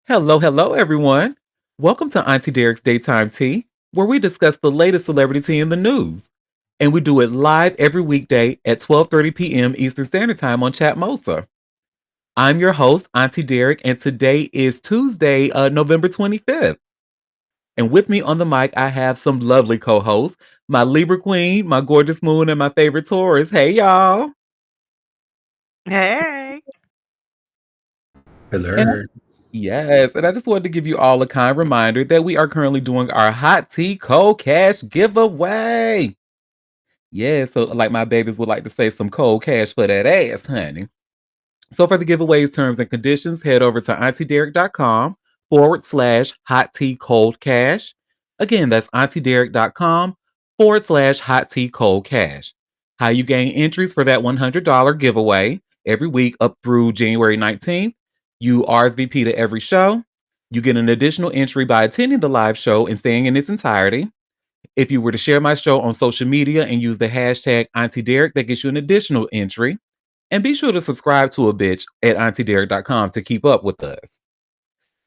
Hello, hello, everyone. Welcome to Auntie Derek's Daytime Tea, where we discuss the latest celebrity tea in the news. And we do it live every weekday at 12:30 p.m. Eastern Standard Time on Chatmosa. I'm your host, Auntie Derek, and today is Tuesday, November 25th. And with me on the mic, I have some lovely co-hosts, my Libra Queen, my gorgeous moon, and my favorite Taurus. Hey, y'all. Hey. And Hello. yes, and I just wanted to give you all a kind reminder that we are currently doing our hot tea cold cash giveaway. Yeah, so like my babies would like to say, some cold cash for that ass, honey. So for the giveaways, terms, and conditions, head over to auntiederek.com /hot tea cold cash. Again, that's auntiederek.com /hot tea cold cash. How you gain entries for that $100 giveaway every week up through January 19th. You RSVP to every show. You get an additional entry by attending the live show and staying in its entirety. If you were to share my show on social media and use the hashtag Auntie Derek, that gets you an additional entry. And be sure to subscribe to a bitch at auntiederek.com to keep up with us.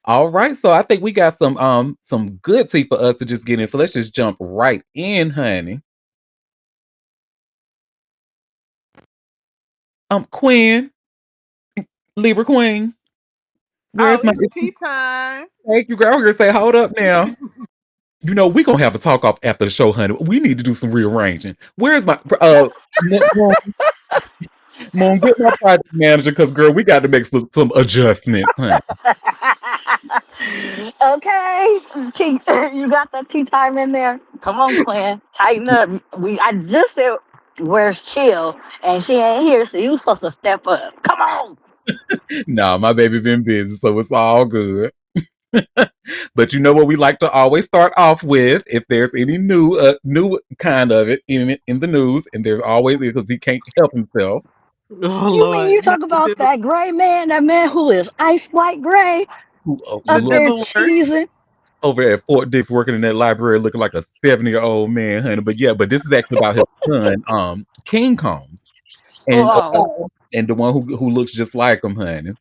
All right, so I think we got some good tea for us to just get in. So let's just jump right in, honey. Queen, Libra Queen, Oh, where's my it's tea time. thank you, girl? We're gonna say, hold up now. You know, we gonna have a talk off after the show, honey. We need to do some rearranging. Where's my Moon, Moon, get my project manager, because girl, we got to make some adjustments, honey. Okay, you got that tea time in there. Come on, Quinn, tighten up. I just said where's Chill, and she ain't here, so you supposed to step up. Come on. No, my baby been busy, so it's all good. But you know what we like to always start off with, if there's any new kind of it in the news, and there's always, because he can't help himself. Oh You mean you Lord, not talk the about devil. that man who is ice white gray Who The up look there devil works. cheesing? over at Fort Dix working in that library looking like a 70-year-old man, honey. But yeah, but this is actually about his son, King Combs, and Oh, and the one who looks just like him, honey.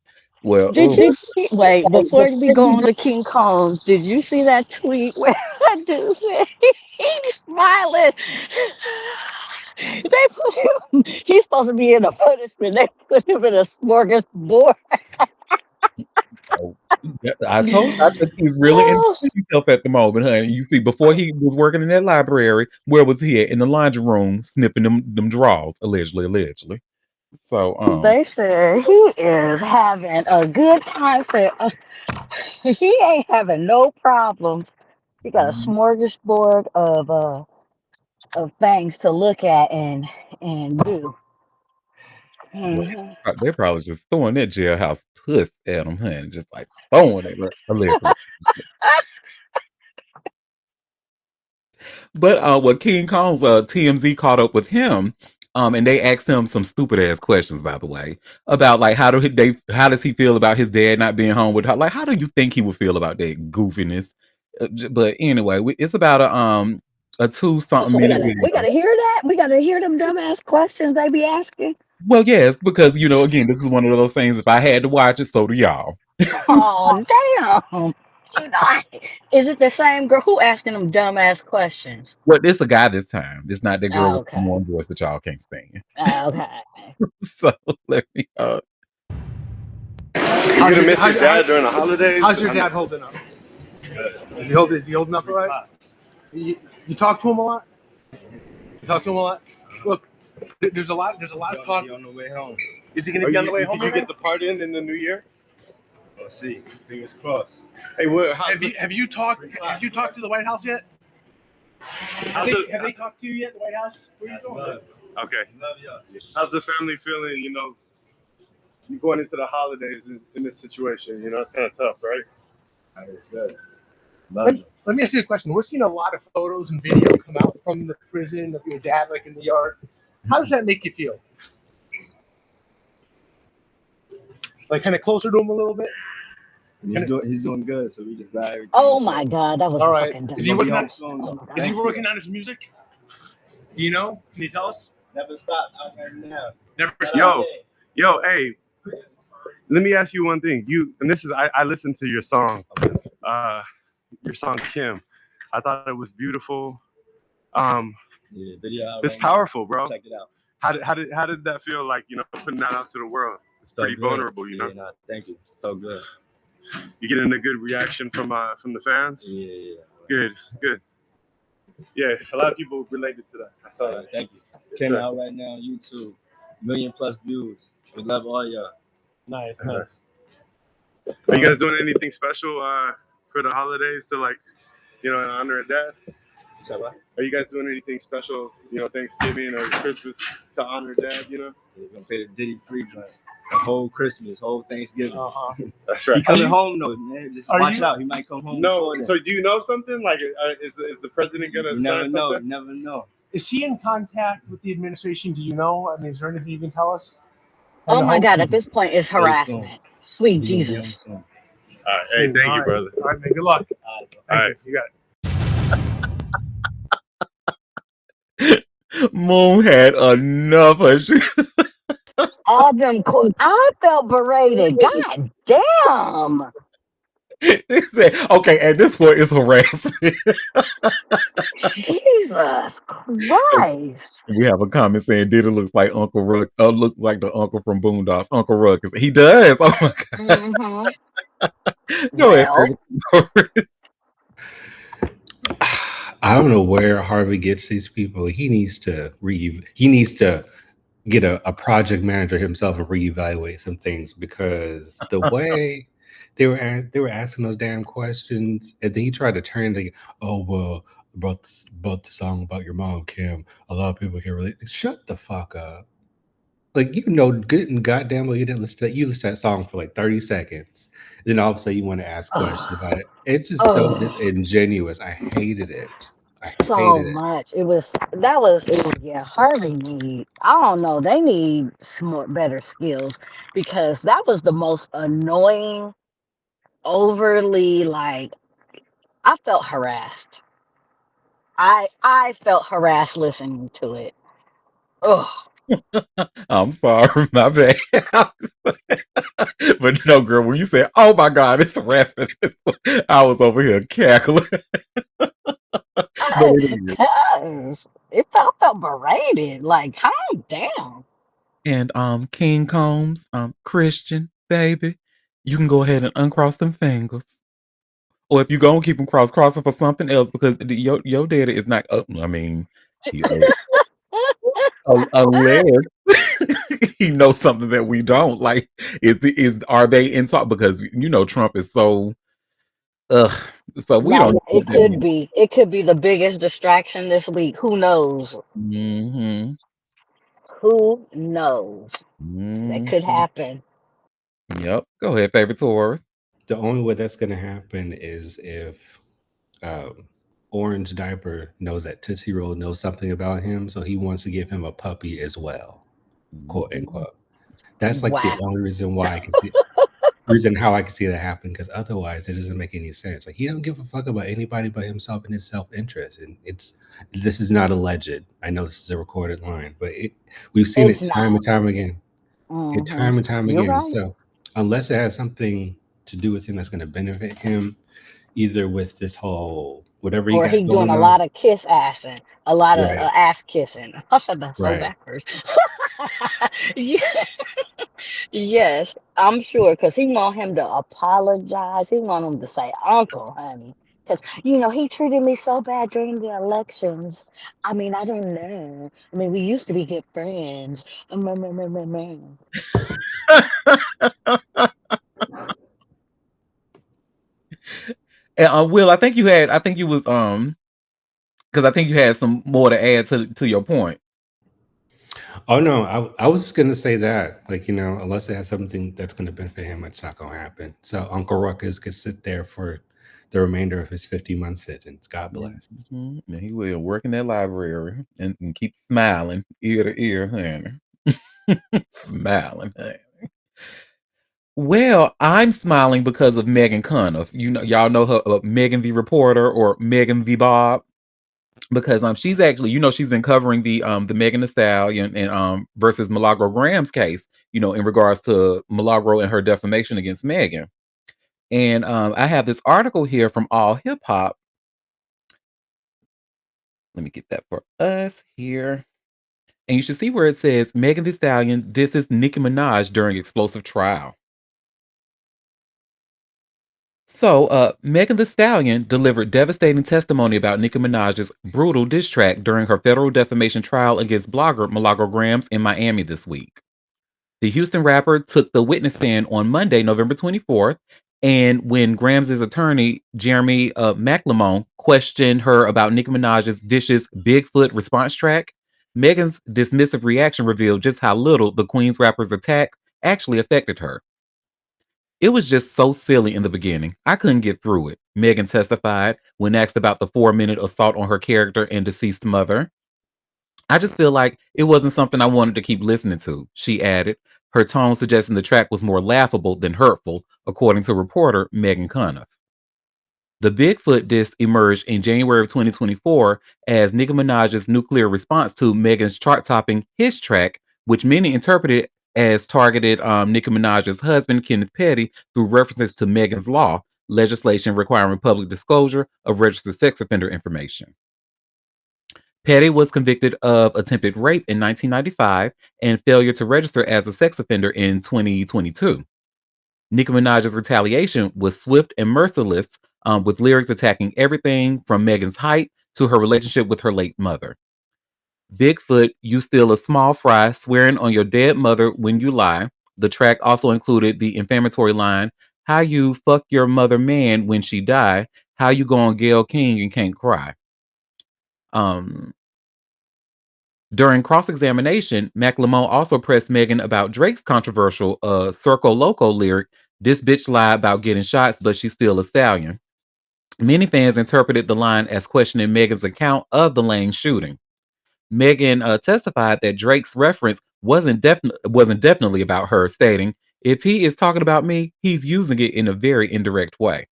Well, did you see? Wait, before we go on to King Kong, did you see that tweet where that dude said he's smiling? They put him. He's supposed to be in a punishment. They put him in a smorgasbord. oh, yeah, I told you, I think he's really enjoying Oh, himself at the moment, honey. You see, before he was working in that library, where was he at? In the laundry room, sniffing them drawers, allegedly. So, they said he is having a good time. For he ain't having no problems. He got a mm, smorgasbord of things to look at and do. well, Mhm. they're probably just throwing that jailhouse puss at him, honey, just like throwing it, allegedly. But what King Kong's TMZ caught up with him, and they asked him some stupid ass questions, by the way, about like how does he feel about his dad not being home with her? Like, how do you think he would feel about that goofiness? But anyway, it's about a two So something we minute gotta we video. gotta hear that. We gotta hear them dumbass questions they be asking. Well, yes, because again, this is one of those things. If I had to watch it, so do y'all. Oh damn! Is it the same girl who asking them dumbass questions? Well, it's a guy this time. It's not that girl with the Okay, one voice that y'all can't stand. okay. So let me. You gonna miss your dad during the holidays? How's your dad holding up? Is he holding up all right? You talk to him a lot? You talk to him a lot? Look, there's a lot of talk. On the way home. Is he gonna be on the way home? Did you get the part in the new year? Let's see. Fingers crossed. Hey, what? Have you talked to the White House yet? Have they talked to you yet, the White House? Where are you going? Okay. How's the family feeling? You going into the holidays in this situation. It's kind of tough, right? It's good. Let me ask you a question. We're seeing a lot of photos and video come out from the prison of your dad, like in the yard. How does that make you feel? Like kind of closer to him a little bit? He's doing good, so we just got everything. Oh my god, that was All right. fucking dumb. Is he working on? Oh my god. Is he working on his music? Do you know? Can you tell us? Never stop out there now. Never. Yo, hey. let me ask you one thing. I listened to your song, Kim. I thought it was beautiful. Yeah, video. It's powerful, bro. Check it out. How did that feel like, putting that out to the world? It's pretty vulnerable, Yeah, no, thank you. So good. You getting a good reaction from the fans? Yeah. Good. Yeah, a lot of people related to that. I saw that. Thank you. Came out right now on YouTube. 1 million+ views. We love all y'all. Nice. Are you guys doing anything special for the holidays to in honor of Dad? So what? Are you guys doing anything special, Thanksgiving or Christmas to honor Dad, We're gonna pay the Diddy free joint. The whole Christmas, whole Thanksgiving. That's right. He coming home though, man. Just watch out. He might come home. No. So do you know something? Like, is the president gonna sign something? You never know. Is he in contact with the administration? Do you know? I mean, is there anything you can tell us? Oh my God! At this point, it's harassment. Sweet Jesus. All right. Hey, thank you, brother. All right, man. Good luck. All right. You got it. Moon had enough of shit. All them. I felt berated. God damn. He said, okay, at this point, it's harassment. Jesus Christ. We have a comment saying Diddy looks like Uncle Ruck. Looks like the uncle from Boondocks, Uncle Ruckus. He does. Oh my God. Go ahead. I don't know where Harvey gets these people. He needs to get a project manager himself and reevaluate some things, because the way they were asking those damn questions, and then he tried to turn it, oh well, about the song about your mom, Kim. A lot of people can relate. Shut the fuck up. Like, good and goddamn well you didn't listen to that. You listened to that song for like 30 seconds. Then all of a sudden you want to ask questions about it. It's just so disingenuous. I hated it. So much. Yeah, Harvey need, I don't know, they need better skills, because that was the most annoying, overly, like, I felt harassed. I felt harassed listening to it. Ugh. I'm sorry, my bad. But no, girl, when you said, oh my God, it's harassment, I was over here cackling. Because I felt berated. Like, calm down. And King Combs, Christian, baby, you can go ahead and uncross them fingers. Or if you gonna keep them crossing for something else, because your daddy is not. I mean, unless he knows something that we don't. Like, are they in talk? Because Trump is so. So we don't. It could be the biggest distraction this week. Who knows? Mm-hmm. Who knows? That could happen. Yep. Go ahead, favorite Taurus. The only way that's going to happen is if Orange Diaper knows that Tootsie Roll knows something about him, so he wants to give him a puppy as well, quote unquote. That's like the only reason why I can see. Reason how I can see that happen, because otherwise it doesn't make any sense. Like, he don't give a fuck about anybody but himself and his self-interest. And this is not alleged. I know this is a recorded line, but we've seen it time and time again. Time and time again. Right. So unless it has something to do with him that's going to benefit him, either with this whole whatever he got he's doing a lot of assing, a lot of ass kissing. I said that so backwards. Yeah. Yes, I'm sure, because he want him to apologize. He want him to say, "Uncle, honey," because he treated me so bad during the elections. I mean, I don't know. I mean, we used to be good friends. And Will, I think you was because I think you had some more to add to your point. Oh no, I was just gonna say that, like, unless it has something that's gonna benefit him, it's not gonna happen. So Uncle Ruckus could sit there for the remainder of his 50-month sentence. God bless. Mm-hmm. And he will work in that library and keep smiling ear to ear, honey. Smiling, honey. Well, I'm smiling because of Megan Cuniff. Y'all know her, Megan the Reporter, or Megan the Bob. because she's actually, she's been covering the Megan Thee Stallion and versus Milagro Graham's case, in regards to Milagro and her defamation against Megan. And I have this article here from All Hip Hop. Let me get that for us here. And you should see where it says Megan Thee Stallion disses Nicki Minaj during explosive trial. So, Megan Thee Stallion delivered devastating testimony about Nicki Minaj's brutal diss track during her federal defamation trial against blogger Milagro Grams in Miami this week. The Houston rapper took the witness stand on Monday, November 24th, and when Grams' attorney, Jeremy McLemore, questioned her about Nicki Minaj's vicious Bigfoot response track, Megan's dismissive reaction revealed just how little the Queen's rapper's attack actually affected her. It was just so silly in the beginning. I couldn't get through it, Megan testified when asked about the 4-minute assault on her character and deceased mother. I just feel like it wasn't something I wanted to keep listening to, she added, her tone suggesting the track was more laughable than hurtful, according to reporter Megan Cuniff. The Bigfoot disc emerged in January of 2024 as Nicki Minaj's nuclear response to Megan's chart-topping His track, which many interpreted as targeted Nicki Minaj's husband, Kenneth Petty, through references to Megan's Law, legislation requiring public disclosure of registered sex offender information. Petty was convicted of attempted rape in 1995 and failure to register as a sex offender in 2022. Nicki Minaj's retaliation was swift and merciless, with lyrics attacking everything from Megan's height to her relationship with her late mother. Bigfoot, you still a small fry, swearing on your dead mother when you lie. The track also included the inflammatory line, how you fuck your mother man when she die, how you go on Gayle King and can't cry. Um, During cross-examination, McLemore also pressed Megan about Drake's controversial Circo Loco lyric, this bitch lied about getting shots, but she's still a stallion. Many fans interpreted the line as questioning Megan's account of the Lane shooting. Megan testified that Drake's reference wasn't definitely about her, stating, if he is talking about me, he's using it in a very indirect way.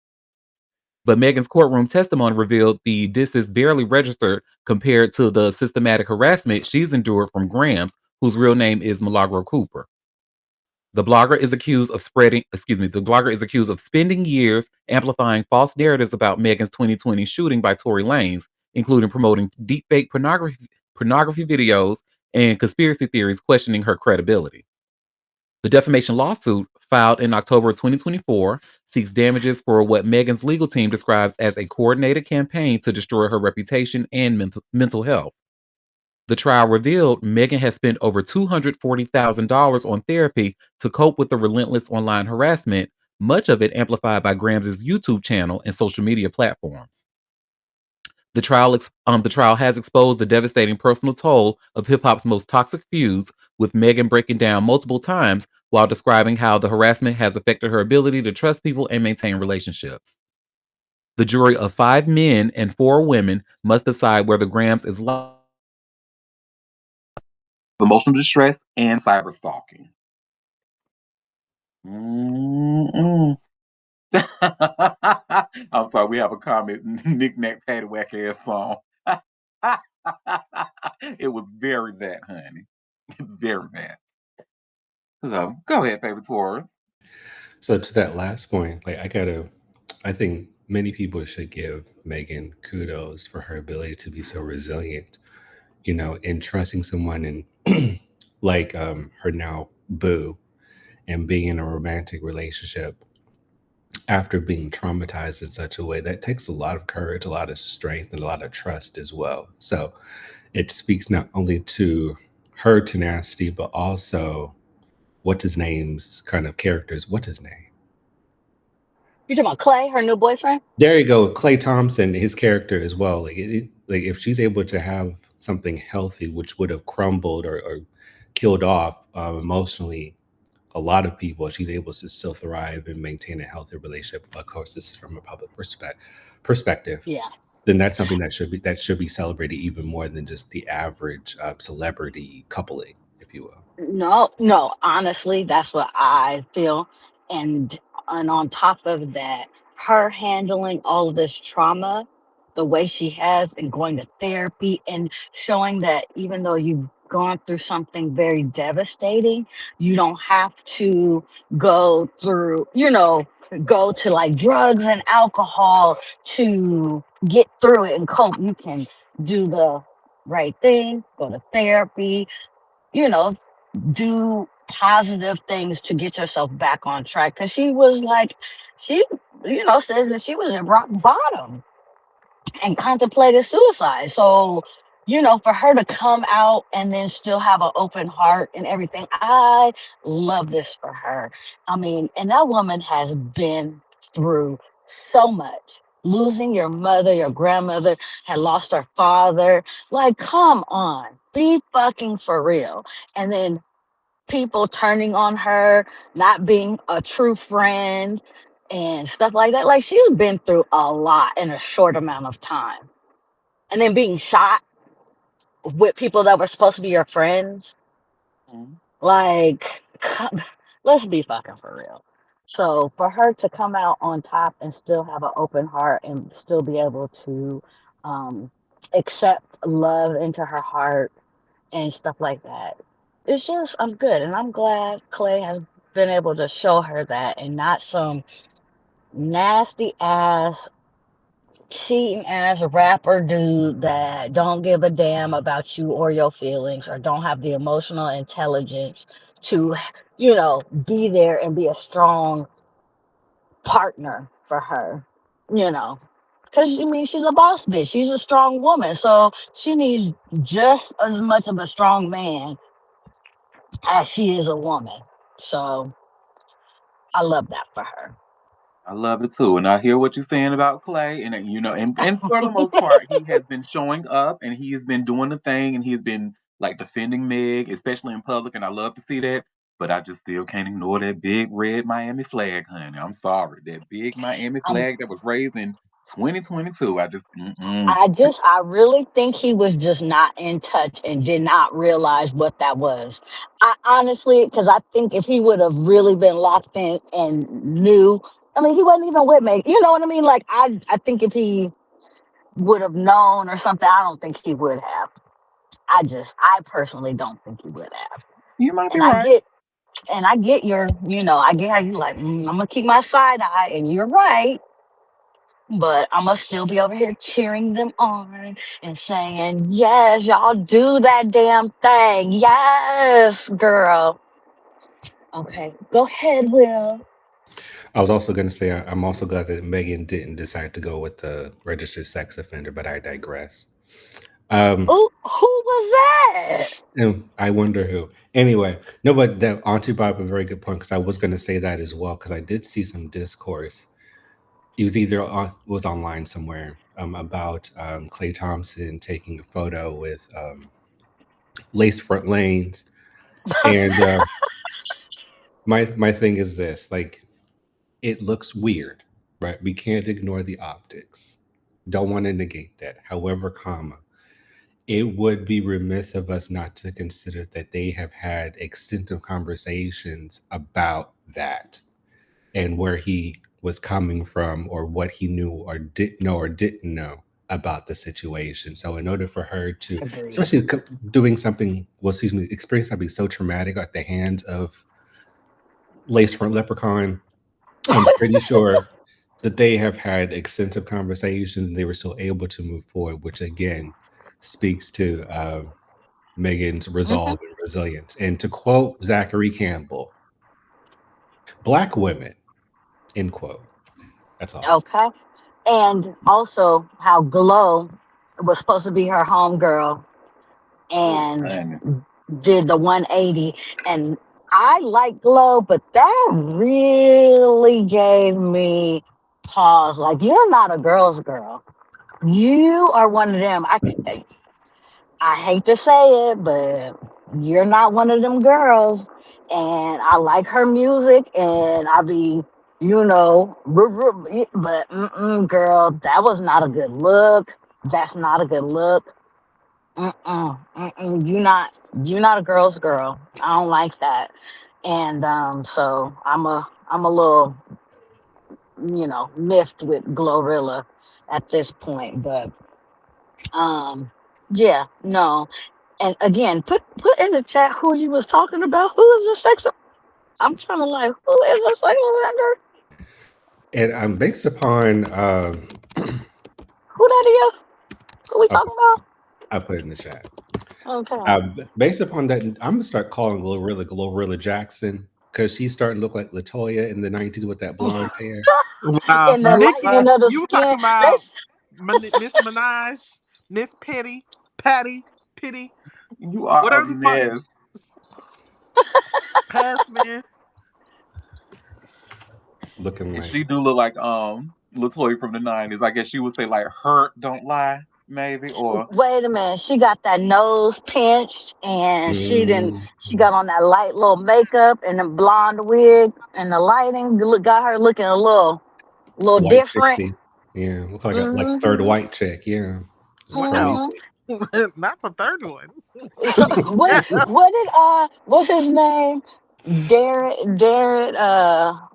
But Megan's courtroom testimony revealed the disses barely registered compared to the systematic harassment she's endured from Grams, whose real name is Milagro Cooper. The blogger is accused of spending years amplifying false narratives about Megan's 2020 shooting by Tory Lanez, including promoting deepfake pornography videos and conspiracy theories questioning her credibility. The defamation lawsuit, filed in October 2024, seeks damages for what Megan's legal team describes as a coordinated campaign to destroy her reputation and mental health. The trial revealed Megan has spent over $240,000 on therapy to cope with the relentless online harassment, much of it amplified by Grams' YouTube channel and social media platforms. The trial has exposed the devastating personal toll of hip hop's most toxic feuds, with Megan breaking down multiple times while describing how the harassment has affected her ability to trust people and maintain relationships. The jury of 5 men and 4 women must decide whether Grams is liable for emotional distress and cyber stalking. Mm-mm. I'm sorry, we have a comment. Knick-knack, paddywhack ass song. It was very bad, honey. Very bad. So go ahead, favorite Taurus. So to that last point, I think many people should give Megan kudos for her ability to be so resilient, in trusting someone and her now boo and being in a romantic relationship after being traumatized in such a way that takes a lot of courage, a lot of strength, and a lot of trust as well. So it speaks not only to her tenacity, but also what's his name's kind of characters. What's his name? You talking about Clay, her new boyfriend? There you go, Clay Thompson, his character as well. Like if she's able to have something healthy, which would have crumbled or killed off emotionally a lot of people, she's able to still thrive and maintain a healthy relationship. Of course, this is from a public perspective. Yeah. Then that's something that should be celebrated even more than just the average celebrity coupling, if you will. No, honestly, that's what I feel. And on top of that, her handling all of this trauma, the way she has and going to therapy and showing that even though you've gone through something very devastating, you don't have to go through, go to like drugs and alcohol to get through it and cope. You can do the right thing, go to therapy, you know, do positive things to get yourself back on track. Because she was like, she, says that she was at rock bottom and contemplated suicide. So, for her to come out and then still have an open heart and everything, I love this for her. I mean, and that woman has been through so much. Losing your mother, your grandmother had lost her father. Like, come on, be fucking for real. And then people turning on her, not being a true friend, and stuff like that. Like, she's been through a lot in a short amount of time. And then being shot with people that were supposed to be your friends. Mhm. Like, let's be fucking for real. So for her to come out on top and still have an open heart and still be able to um, accept love into her heart and stuff like that, it's just, I'm good. And I'm glad Clay has been able to show her that and not some nasty ass cheating ass rapper dude that don't give a damn about you or your feelings or don't have the emotional intelligence to, be there and be a strong partner for her, you know. Because, I mean, she's a boss bitch. She's a strong woman. So she needs just as much of a strong man as she is a woman. So I love that for her. I love it too, and I hear what you're saying about Clay, and and for the most part, he has been showing up, and he has been doing the thing, and he has been like defending Meg, especially in public, and I love to see that. But I just still can't ignore that big red Miami flag, honey. I'm sorry, that big Miami I'm flag that was raised in 2022. I just, mm-mm. I really think he was just not in touch and did not realize what that was. I honestly, because I think if he would have really been locked in and knew, I mean, he wasn't even with me. You know what I mean? Like, I think if he would have known or something, I don't think he would have. I personally don't think he would have. You might be And I right. get, and I get your, I get how you like, I'm gonna keep my side eye, and you're right. But I'm gonna still be over here cheering them on and saying, yes, y'all do that damn thing. Yes, girl. Okay, go ahead, Will. I was also going to say I'm also glad that Megan didn't decide to go with the registered sex offender, but I digress. Um, Oh, who was that? and I wonder who. Anyway, no, but that Auntie brought up a very good point because I was going to say that as well because I did see some discourse. It was either was online somewhere about Clay Thompson taking a photo with lace front lanes, and my thing is this: like, it looks weird, right? We can't ignore the optics. Don't want to negate that. However, comma, it would be remiss of us not to consider that they have had extensive conversations about that and where he was coming from or what he knew or didn't know about the situation. So in order for her to, Agreed. especially doing something, well, excuse me, experience something so traumatic at the hands of Lace Front Leprechaun, I'm pretty sure that they have had extensive conversations and they were still able to move forward, which again speaks to Megan's Hmm. resolve and resilience. And to quote Zachary Campbell, Black women, end quote. That's all. Okay. And also how Glow was supposed to be her homegirl Oh, and honey. did the 180. And I like Glow, but that really gave me pause. Like, you're not a girl's girl. You are one of them. I hate to say it, but you're not one of them girls. And I like her music, and I be, but girl, that was not a good look. That's not a good look. You not a girl's girl. I don't like that. And so I'm a little miffed with Glorilla at this point. But um, yeah, no. And again, put in the chat who you was talking about. Who is the sex? I'm trying to like, who is the sex offender? And I'm based upon Who that is? Who we I, talking about? I put it in the chat. Okay. Based upon that, I'm gonna start calling Glorilla Jackson because she's starting to look like Latoya in the '90s with that blonde hair. Wow. And the Nikki, lightening of the you were skin. talking about Miss Minaj, Miss Patty, Pity, You are a whatever the fuck. mess. Pass, man. Looking And like, she do look like Latoya from the '90s. I guess she would say like "hurt, don't lie," maybe, or Wait a minute. She got that nose pinched, and mm, she got on that light little makeup and the blonde wig, and the lighting got her looking a little white different. chicksy. Yeah, look like a third Hmm. white chick. Yeah, it's Wow. Hmm. crazy. Not the third one. What's his name? Darren,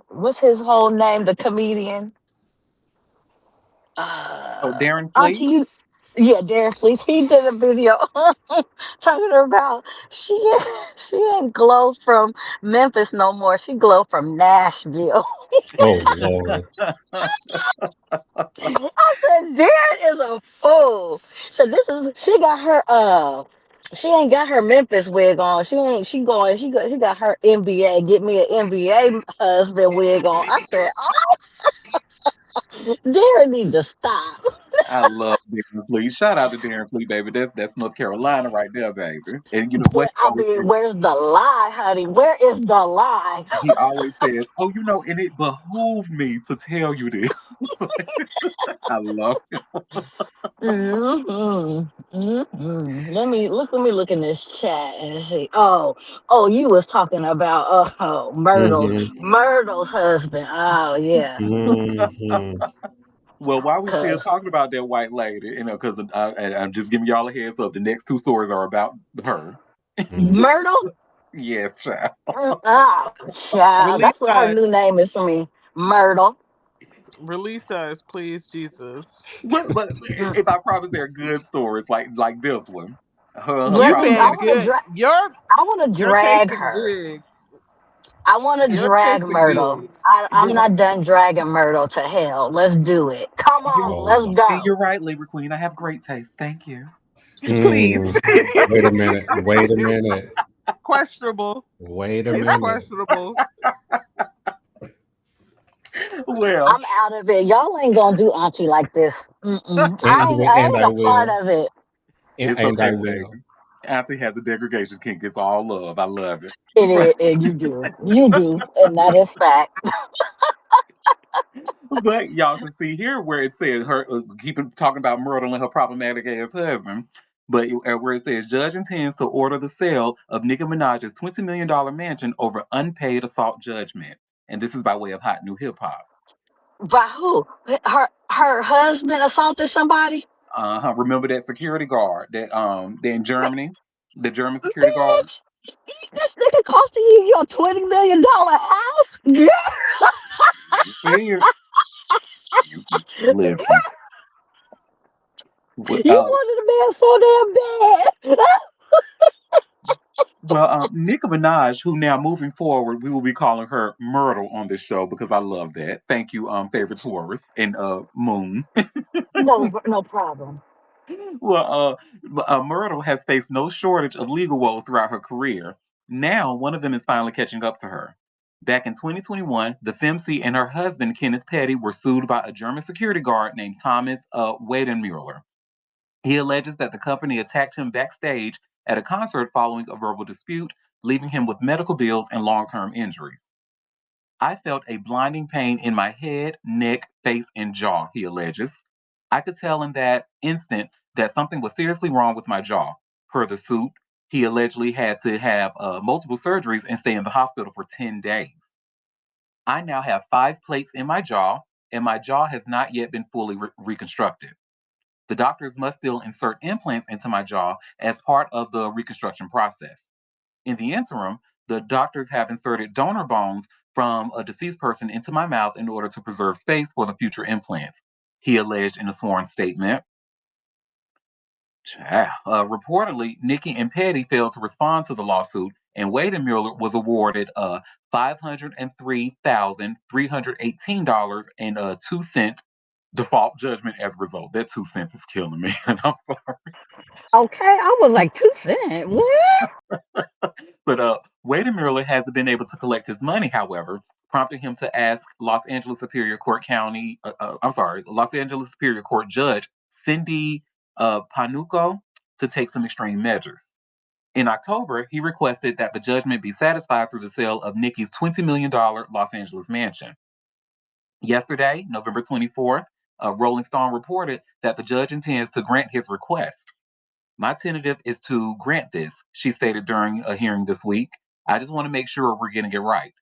what's his whole name? The comedian. oh Darren Auntie, Fleet. yeah, Darren Fleece. He did a video talking about she ain't Glow from Memphis no more. She Glow from Nashville. Oh Lord. I said, Darren is a fool. So she ain't got her Memphis wig on. She got her NBA. Get me an NBA husband wig on. I said, Darren need to stop. I love Darren Fleet. Shout out to Darren Fleet, baby. That's North Carolina right there, baby. And you know what But he I always mean, says? where's the lie, honey? Where is the lie? He always says, "Oh, and it behooved me to tell you this." I love it. Let me look in this chat and see. You was talking about Mm-hmm. Myrtle's husband. Oh yeah, Mm-hmm. Well, while we're still cause talking about that white lady, because I'm just giving y'all a heads up. The next two stories are about her. Mm-hmm. Myrtle. Yes, child. Child, Release that's what her us. new name is for me, Myrtle. Release us, please, Jesus. But Mm. if I promise they're good stories, like this one, her and her You Let me. said problematic. good. I want to Your drag tasting her. good. I want to Your drag tasting Myrtle. good. I'm Well, not done dragging Myrtle to hell. Let's do it. Come you on, let's Oh. and go. you're right, Libra Queen. I have great taste. Thank you. Please. Mm. Wait a minute. Wait a minute. Questionable. Wait a It's minute. questionable. Well, I'm out of it. Y'all ain't gonna do Auntie like this. Mm-mm. I And ain't I a part will. of it. it's And I okay, will. baby. Auntie has a degradation kink. It's all love. I love it. It is, and you do, and that is fact. But y'all should see here where it says her keeping talking about Myrtle and her problematic ass husband. But where it says judge intends to order the sale of Nicki Minaj's $20 million mansion over unpaid assault judgment. And this is by way of hot new hip hop. By who? Her husband assaulted somebody. Remember that security guard that in Man, Germany, the German security guard. bitch, this nigga costing you your $20 million house. Yeah, You see it. You listen. you Well, wanted a man so damn bad. Nicki Minaj, who now moving forward, we will be calling her Myrtle on this show because I love that. Thank you, favorite Taurus and Moon. No problem. Myrtle has faced no shortage of legal woes throughout her career. Now, one of them is finally catching up to her. Back in 2021, the FemC and her husband, Kenneth Petty, were sued by a German security guard named Thomas Weidenmuller. He alleges that the company attacked him backstage at a concert following a verbal dispute, leaving him with medical bills and long term injuries. I felt a blinding pain in my head, neck, face, and jaw, he alleges. I could tell in that instant that something was seriously wrong with my jaw. Per the suit, he allegedly had to have multiple surgeries and stay in the hospital for 10 days. I now have 5 plates in my jaw, and my jaw has not yet been fully reconstructed. The doctors must still insert implants into my jaw as part of the reconstruction process. In the interim, the doctors have inserted donor bones from a deceased person into my mouth in order to preserve space for the future implants, he alleged in a sworn statement. Reportedly, Nikki and Petty failed to respond to the lawsuit, and Mueller was awarded $503,318.02 default judgment as a result. That 2 cents is killing me, and I'm sorry. Okay, I was like 2 cents. What? But Mueller hasn't been able to collect his money, however, prompting him to ask Los Angeles Superior Court Judge Cindy Panuco to take some extreme measures. In October, he requested that the judgment be satisfied through the sale of Nikki's $20 million Los Angeles mansion. Yesterday, November 24th, Rolling Stone reported that the judge intends to grant his request. My tentative is to grant this, she stated during a hearing this week. I just want to make sure we're getting it right.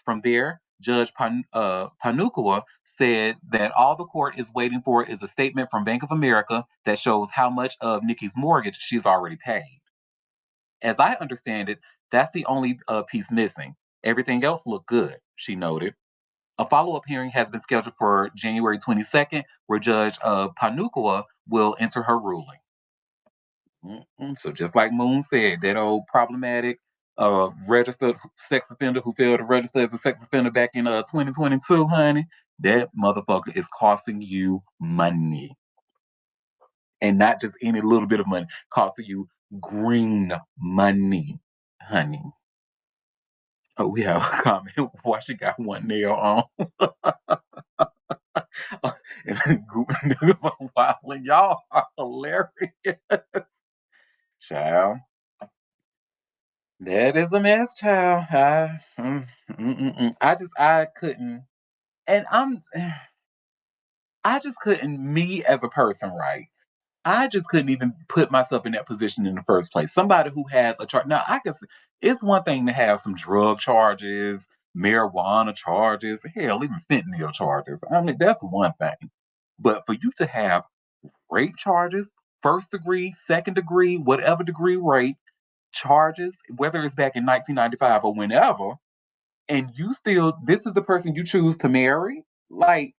From there, Judge Panukua said that all the court is waiting for is a statement from Bank of America that shows how much of Nikki's mortgage she's already paid. As I understand it, that's the only piece missing. Everything else looked good, she noted. A follow up hearing has been scheduled for January 22nd, where Judge Panukua will enter her ruling. So just like Moon said, that old problematic registered sex offender who failed to register as a sex offender back in 2022, honey, that motherfucker is costing you money. And not just any little bit of money, costing you green money, honey. Oh, we have a comment. Why she got one nail on? And y'all are hilarious. Child. That is a mess, child. I couldn't, and I just couldn't, me as a person, right? I just couldn't even put myself in that position in the first place. Somebody who has a charge. Now, it's one thing to have some drug charges, marijuana charges, hell, even fentanyl charges. I mean, that's one thing. But for you to have rape charges, first degree, second degree, whatever degree rape charges, whether it's back in 1995 or whenever, and you still, this is the person you choose to marry? Like,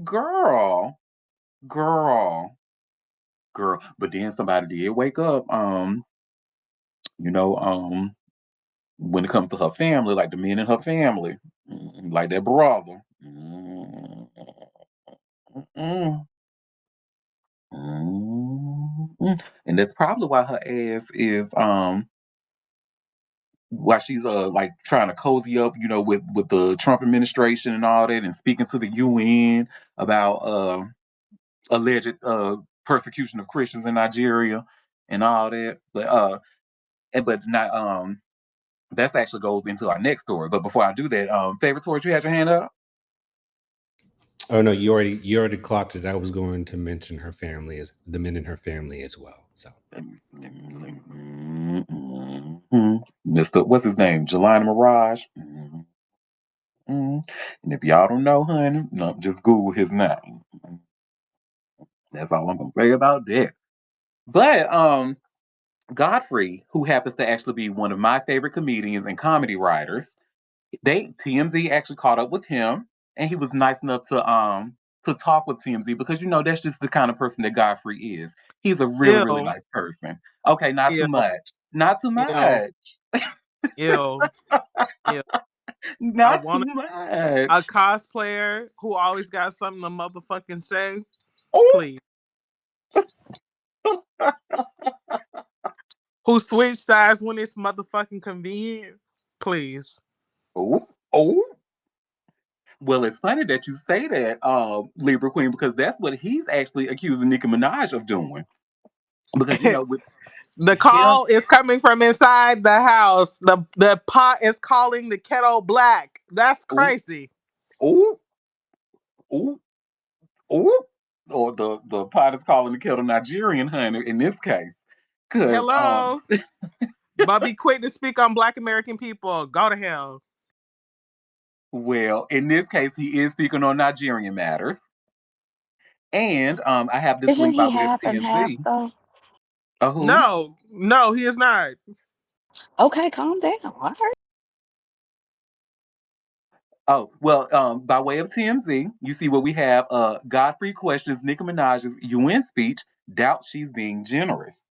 girl, girl, girl. But then somebody did wake up, you know, when it comes to her family, like the men in her family, like that brother. Mm, And that's probably why her ass is while she's like trying to cozy up, with the Trump administration and all that, and speaking to the UN about alleged persecution of Christians in Nigeria and all that. But not that's actually goes into our next story. But before I do that, favorite Torch, you had your hand up. Oh no, you already clocked it. I was going to mention her family as the men in her family as well. So Mr. What's his name? Jelena Mirage. And if y'all don't know, honey, no, just Google his name. That's all I'm gonna say about that. But Godfrey, who happens to actually be one of my favorite comedians and comedy writers, TMZ actually caught up with him, and he was nice enough to talk with TMZ because that's just the kind of person that Godfrey is. He's a really, really Ew. nice person. Okay, not too Ew. much. Not too Ew. much. Ew. Ew. I Not too want a much. cosplayer who always got something to motherfucking say. Oh, Please. Who switch sides when it's motherfucking convenient. Please. oh, oh. Well, it's funny that you say that, Libra Queen, because that's what he's actually accusing Nicki Minaj of doing. Because with The him, call is coming from inside the house. The pot is calling the kettle black. That's oh, crazy. oh, oh, oh, or the pot is calling the kettle Nigerian, honey. In this case, because Hello. But be quick to speak on Black American people. Go to hell. well, in this case, he is speaking on Nigerian matters, and I have this Isn't link by he way of half and half TMZ. though? Who? No, he is not. Okay, calm down. All right. Oh, well, by way of TMZ, you see what we have. Godfrey questions Nicki Minaj's UN speech, doubt she's being generous.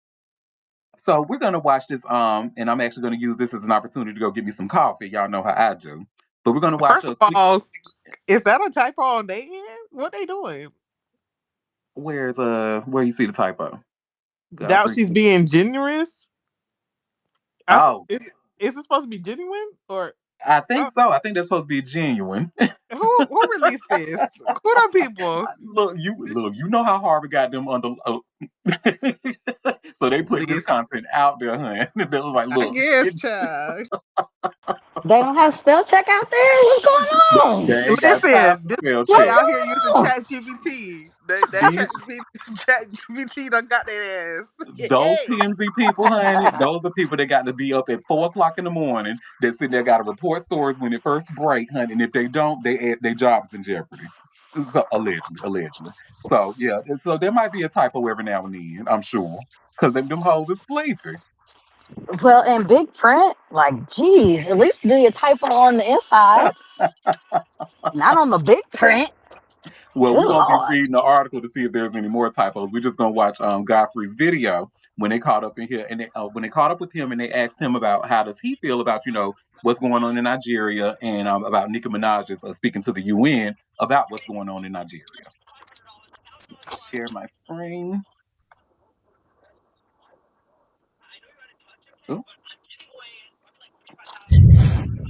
So we're gonna watch this, and I'm actually gonna use this as an opportunity to go get me some coffee. Y'all know how I do. But we're gonna watch First a of quick. all, is that a typo on their end? What they doing? Where you see the typo? Doubt Godfrey. she's being generous. Oh, Is it supposed to be genuine or I uh, think so. I think that's supposed to be genuine. who released this? Who are people? You know how Harvard got them under. So they putting this This, content out there, huh? They was like, I look, guess, child. They don't have spell check out there. What's going they on? ain't got time Listen, for this spell they What's check. out here using going on? Chat GPT. That These Chat GPT done got their ass. Those Hey. TMZ people, honey, those are people that got to be up at 4 o'clock in the morning. That sit there, got to report stories when it first break, honey. And if they don't, their jobs in jeopardy. So allegedly. So yeah, so there might be a typo every now and then. I'm sure, because them hoes is sleepy. Well, in big print, like, geez, at least do your typo on the inside, not on the big print. Well, we're Good gonna be lord. reading the article to see if there's any more typos. We're just gonna watch Godfrey's video when they caught up in here, and when they caught up with him and they asked him about how does he feel about what's going on in Nigeria and about Nicki Minaj speaking to the UN about what's going on in Nigeria. Share my screen. Ooh.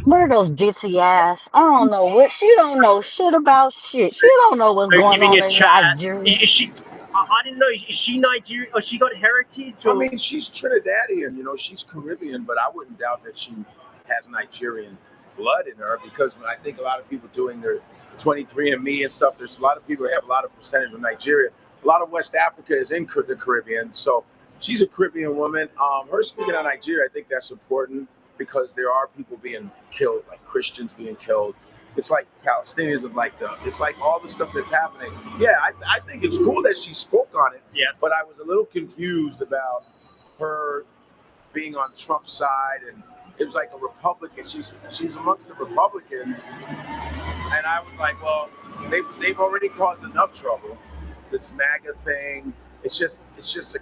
What are those ditzy ass? I don't know what. She don't know shit about shit. She don't know what's Are you going giving on a in chat? Nigeria. Is she? I didn't know. Is she Nigerian? Or she got heritage? I Or mean, she's Trinidadian, she's Caribbean, but I wouldn't doubt that she has Nigerian blood in her because I think a lot of people doing their 23andMe and stuff, there's a lot of people that have a lot of percentage of Nigeria. A lot of West Africa is in the Caribbean. So she's a Caribbean woman. Her speaking on Nigeria, I think that's important because there are people being killed, like Christians being killed. It's like Palestinians and it's like all the stuff that's happening. Yeah, I think it's cool that she spoke on it. Yeah. But I was a little confused about her being on Trump's side, and it was like a Republican. She's amongst the Republicans, and I was like, well, they've already caused enough trouble. This MAGA thing, it's just it's just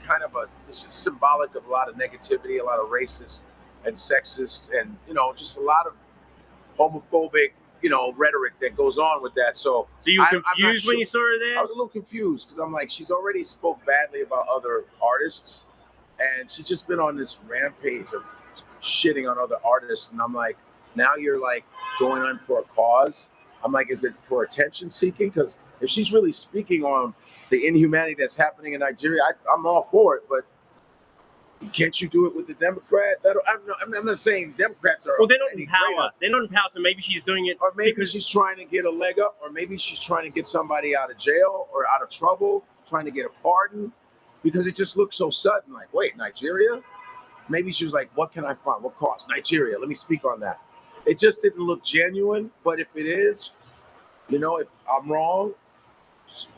symbolic of a lot of negativity, a lot of racist and sexist, and just a lot of homophobic, rhetoric that goes on with that. So you were I'm not confused when sure. you saw her I there? was a little confused because I'm like, she's already spoke badly about other artists, and she's just been on this rampage of shitting on other artists. And I'm like, now you're like going on for a cause. I'm like, is it for attention seeking? Because if she's really speaking on the inhumanity that's happening in Nigeria, I'm all for it. But can't you do it with the Democrats? I'm not saying Democrats are. Well, they're not in any power. greater. They're not in power, so maybe she's doing it. Or maybe because she's trying to get a leg up, or maybe she's trying to get somebody out of jail or out of trouble, trying to get a pardon, because it just looks so sudden. Like, wait, Nigeria? Maybe she was like, what can I find? What cost? Nigeria. Let me speak on that. It just didn't look genuine, but if it is, if I'm wrong,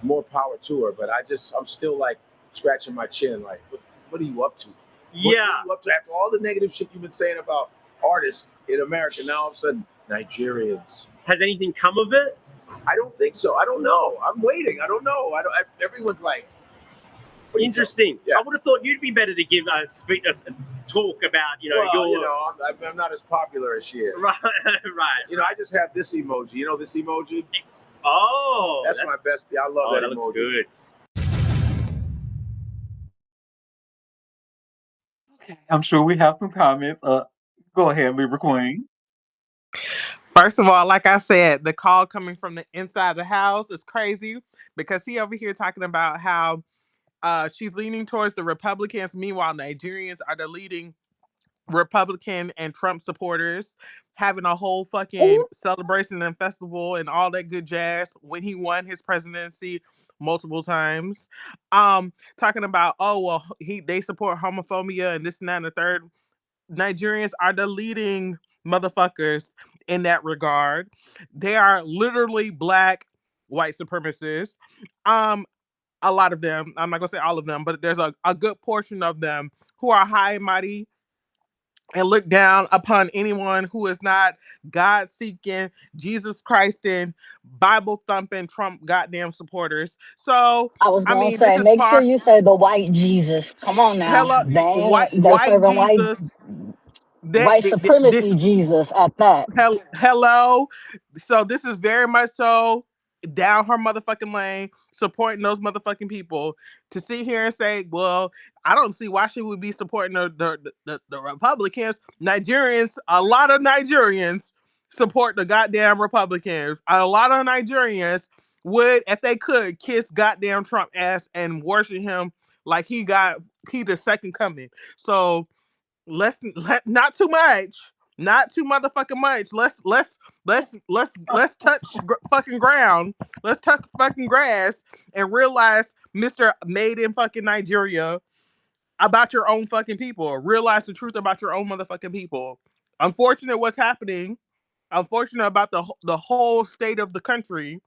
more power to her. But I'm still like scratching my chin, like, what are you up to? What yeah. are you up to after all the negative shit you've been saying about artists in America? Now all of a sudden, Nigerians. Has anything come of it? I don't think so. I don't know. I'm waiting. I don't know. Everyone's like, Interesting. Yeah. I would have thought you'd be better to give us talk about I'm not as popular as she is. right. I just have this emoji. You know this emoji? Oh, That's my bestie. I love that emoji. Looks good. I'm sure we have some comments. Go ahead, Libra Queen. First of all, like I said, the call coming from the inside the house is crazy because he over here talking about how she's leaning towards the Republicans. Meanwhile, Nigerians are the leading Republican and Trump supporters, having a whole fucking Ooh. celebration and festival and all that good jazz when he won his presidency multiple times. Talking about, oh well, they support homophobia and this and that and the third. Nigerians are the leading motherfuckers in that regard. They are literally black white supremacists. A lot of them, I'm not gonna say all of them, but there's a good portion of them who are high and mighty and look down upon anyone who is not God seeking, Jesus Christ and Bible thumping Trump goddamn supporters. So, I was I gonna mean, this say, is make sure part. you say the white Jesus. Come on now, Hello, they white serving Jesus. That, white supremacy Jesus at that. hello. So this is very much so down her motherfucking lane, supporting those motherfucking people. To sit here and say, well, I don't see why she would be supporting the Republicans. Nigerians, a lot of Nigerians support the goddamn Republicans. A lot of Nigerians would, if they could, kiss goddamn Trump ass and worship him like he the second coming. So not too much, not too motherfucking much. Let's touch fucking ground. Let's touch fucking grass and realize, Mister Made in fucking Nigeria, about your own fucking people. Realize the truth about your own motherfucking people. Unfortunate what's happening. Unfortunate about the whole state of the country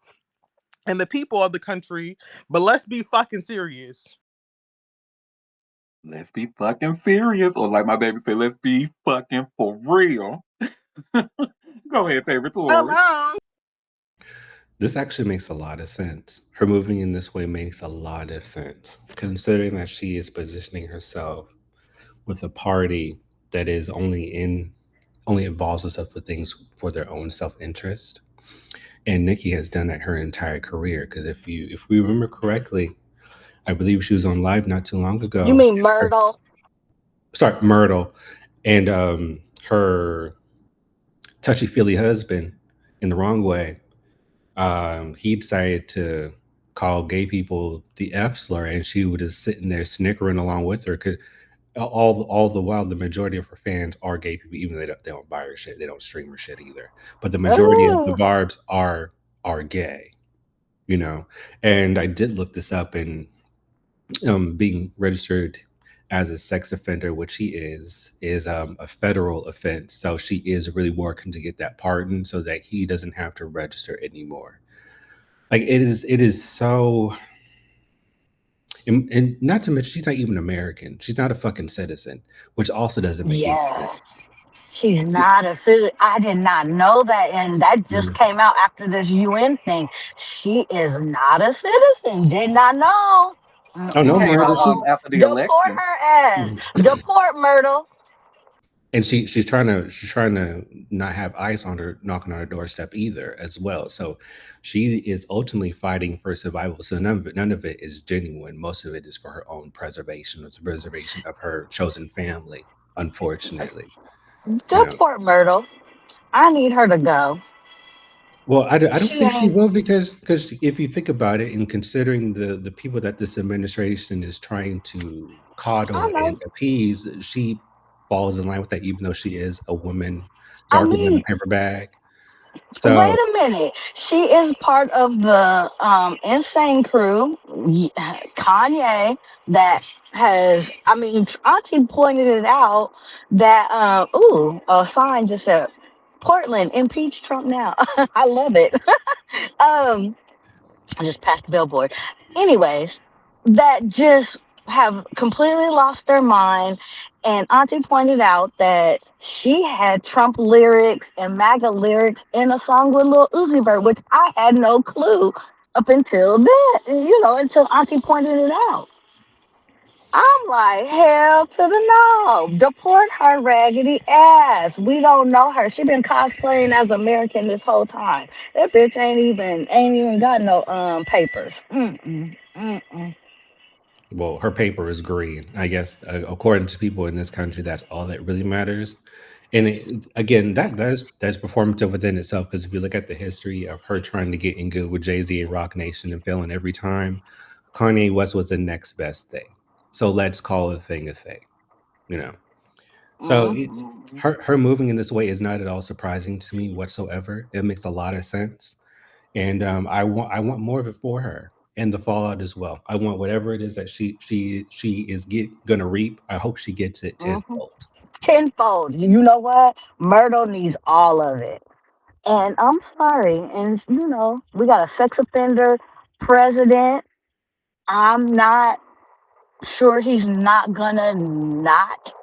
and the people of the country. But let's be fucking serious. Let's be fucking serious. Or like my baby said, let's be fucking for real. Go ahead, favorite Tori. Hello. This actually makes a lot of sense. Her moving in this way makes a lot of sense, considering that she is positioning herself with a party that is only involves herself with things for their own self interest. And Nikki has done that her entire career. Because if we remember correctly, I believe she was on live not too long You ago. mean Myrtle? Sorry, Myrtle, and her touchy feely husband in the wrong way. He decided to call gay people the F slur, and she was just sitting there snickering along with her. Cause all the while, the majority of her fans are gay people, even though they don't buy her shit, they don't stream her shit either. But the majority of the Oh, barbs are gay, you know. And I did look this up, and being registered as a sex offender, which she is a federal offense. So she is really working to get that pardon so that he doesn't have to register anymore. Like it is so, and not to mention she's not even American. She's not a fucking citizen, which also doesn't make any yes. sense. She's not a citizen. I did not know that, and that just Mhm. came out after this UN thing. She is not a citizen. Did not know. Oh It no, came Myrtle. out Mm-mm. after the Deport election. her ass. Deport Myrtle. And she's trying to not have ICE on her knocking on her doorstep either as well. So she is ultimately fighting for survival. So none of it is genuine. Most of it is for her own preservation, or the preservation of her chosen family. Unfortunately, you know. Deport Myrtle. I need her to go. Well, I don't She think she ain't. will, because if you think about it, and considering the people that this administration is trying to I coddle know. and appease, she falls in line with that, even though she is a woman I darker than a mean, paper bag. wait So a minute. She is part of the insane crew, Kanye, that has. I mean, Auntie pointed it out that. Ooh, a sign just said, "Portland impeach Trump now." I love it. um, I just passed the billboard. Anyways, that just have completely lost their mind. And Auntie pointed out that she had Trump lyrics and MAGA lyrics in a song with Lil Uzi Vert, which I had no clue up until then, until Auntie pointed it out. I'm like, hell to the no. Deport her raggedy ass. We don't know her. She been cosplaying as American this whole time. That bitch ain't even got no papers. Mm-mm. Mm-mm. well, her paper is green. I guess according to people in this country, that's all that really matters. And again, that's performative within itself. Because if you look at the history of her trying to get in good with Jay Z and Rock Nation and failing every time, Kanye West was the next best thing. So let's call a thing a thing. You know. So Mm-hmm. her moving in this way is not at all surprising to me whatsoever. It makes a lot of sense, and I want more of it for her and the fallout as well. I want whatever it is that she is gonna reap. I hope she gets it Mm-hmm. tenfold. Tenfold. You know what? Myrtle needs all of it. And I'm sorry. And, we got a sex offender president. I'm not sure he's not gonna not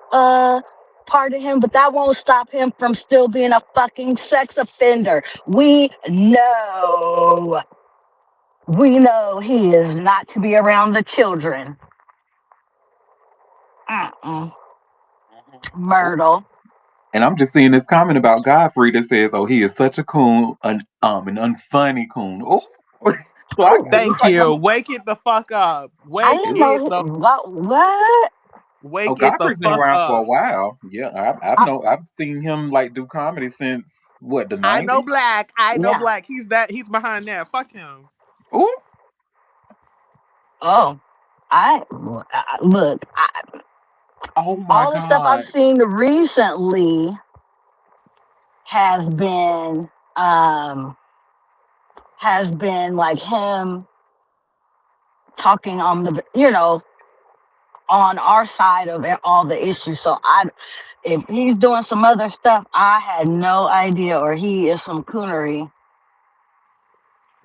pardon him, but that won't stop him from still being a fucking sex offender. We know he is not to be around the children. Mm-mm. Oh, Myrtle. and I'm just seeing this comment about Godfrey that says, "Oh, he is such a coon, an unfunny coon." Oh, so I it looks Thank like you. Wake it the fuck up. I Wake it didn't looks. know it the what? Oh, wake it the Godfrey's been fuck around for a up. while. Yeah, I've seen him like do comedy since what, the I know '90s. black. I know Yeah. black. He's behind that. Fuck him. Oh, Oh, look. oh my All the stuff I've God. seen recently has been um like him talking on the on our side of all the issues. So if he's doing some other stuff, I had no idea, or he is some coonery.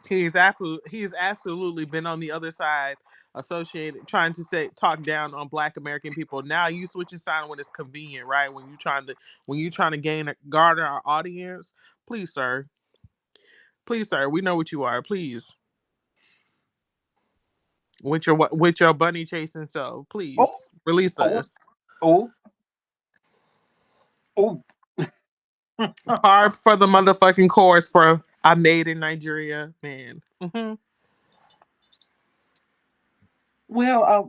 He's absolutely been on the other side, associated, trying to talk down on Black American people. Now you switching side when it's convenient, right? When you trying to garner our audience. Please, sir. Please, sir. We know what you are. Please, with your bunny chasing self. Please Oh, release oh, us. oh, oh. Par for the motherfucking course for I made in Nigeria, man. Well,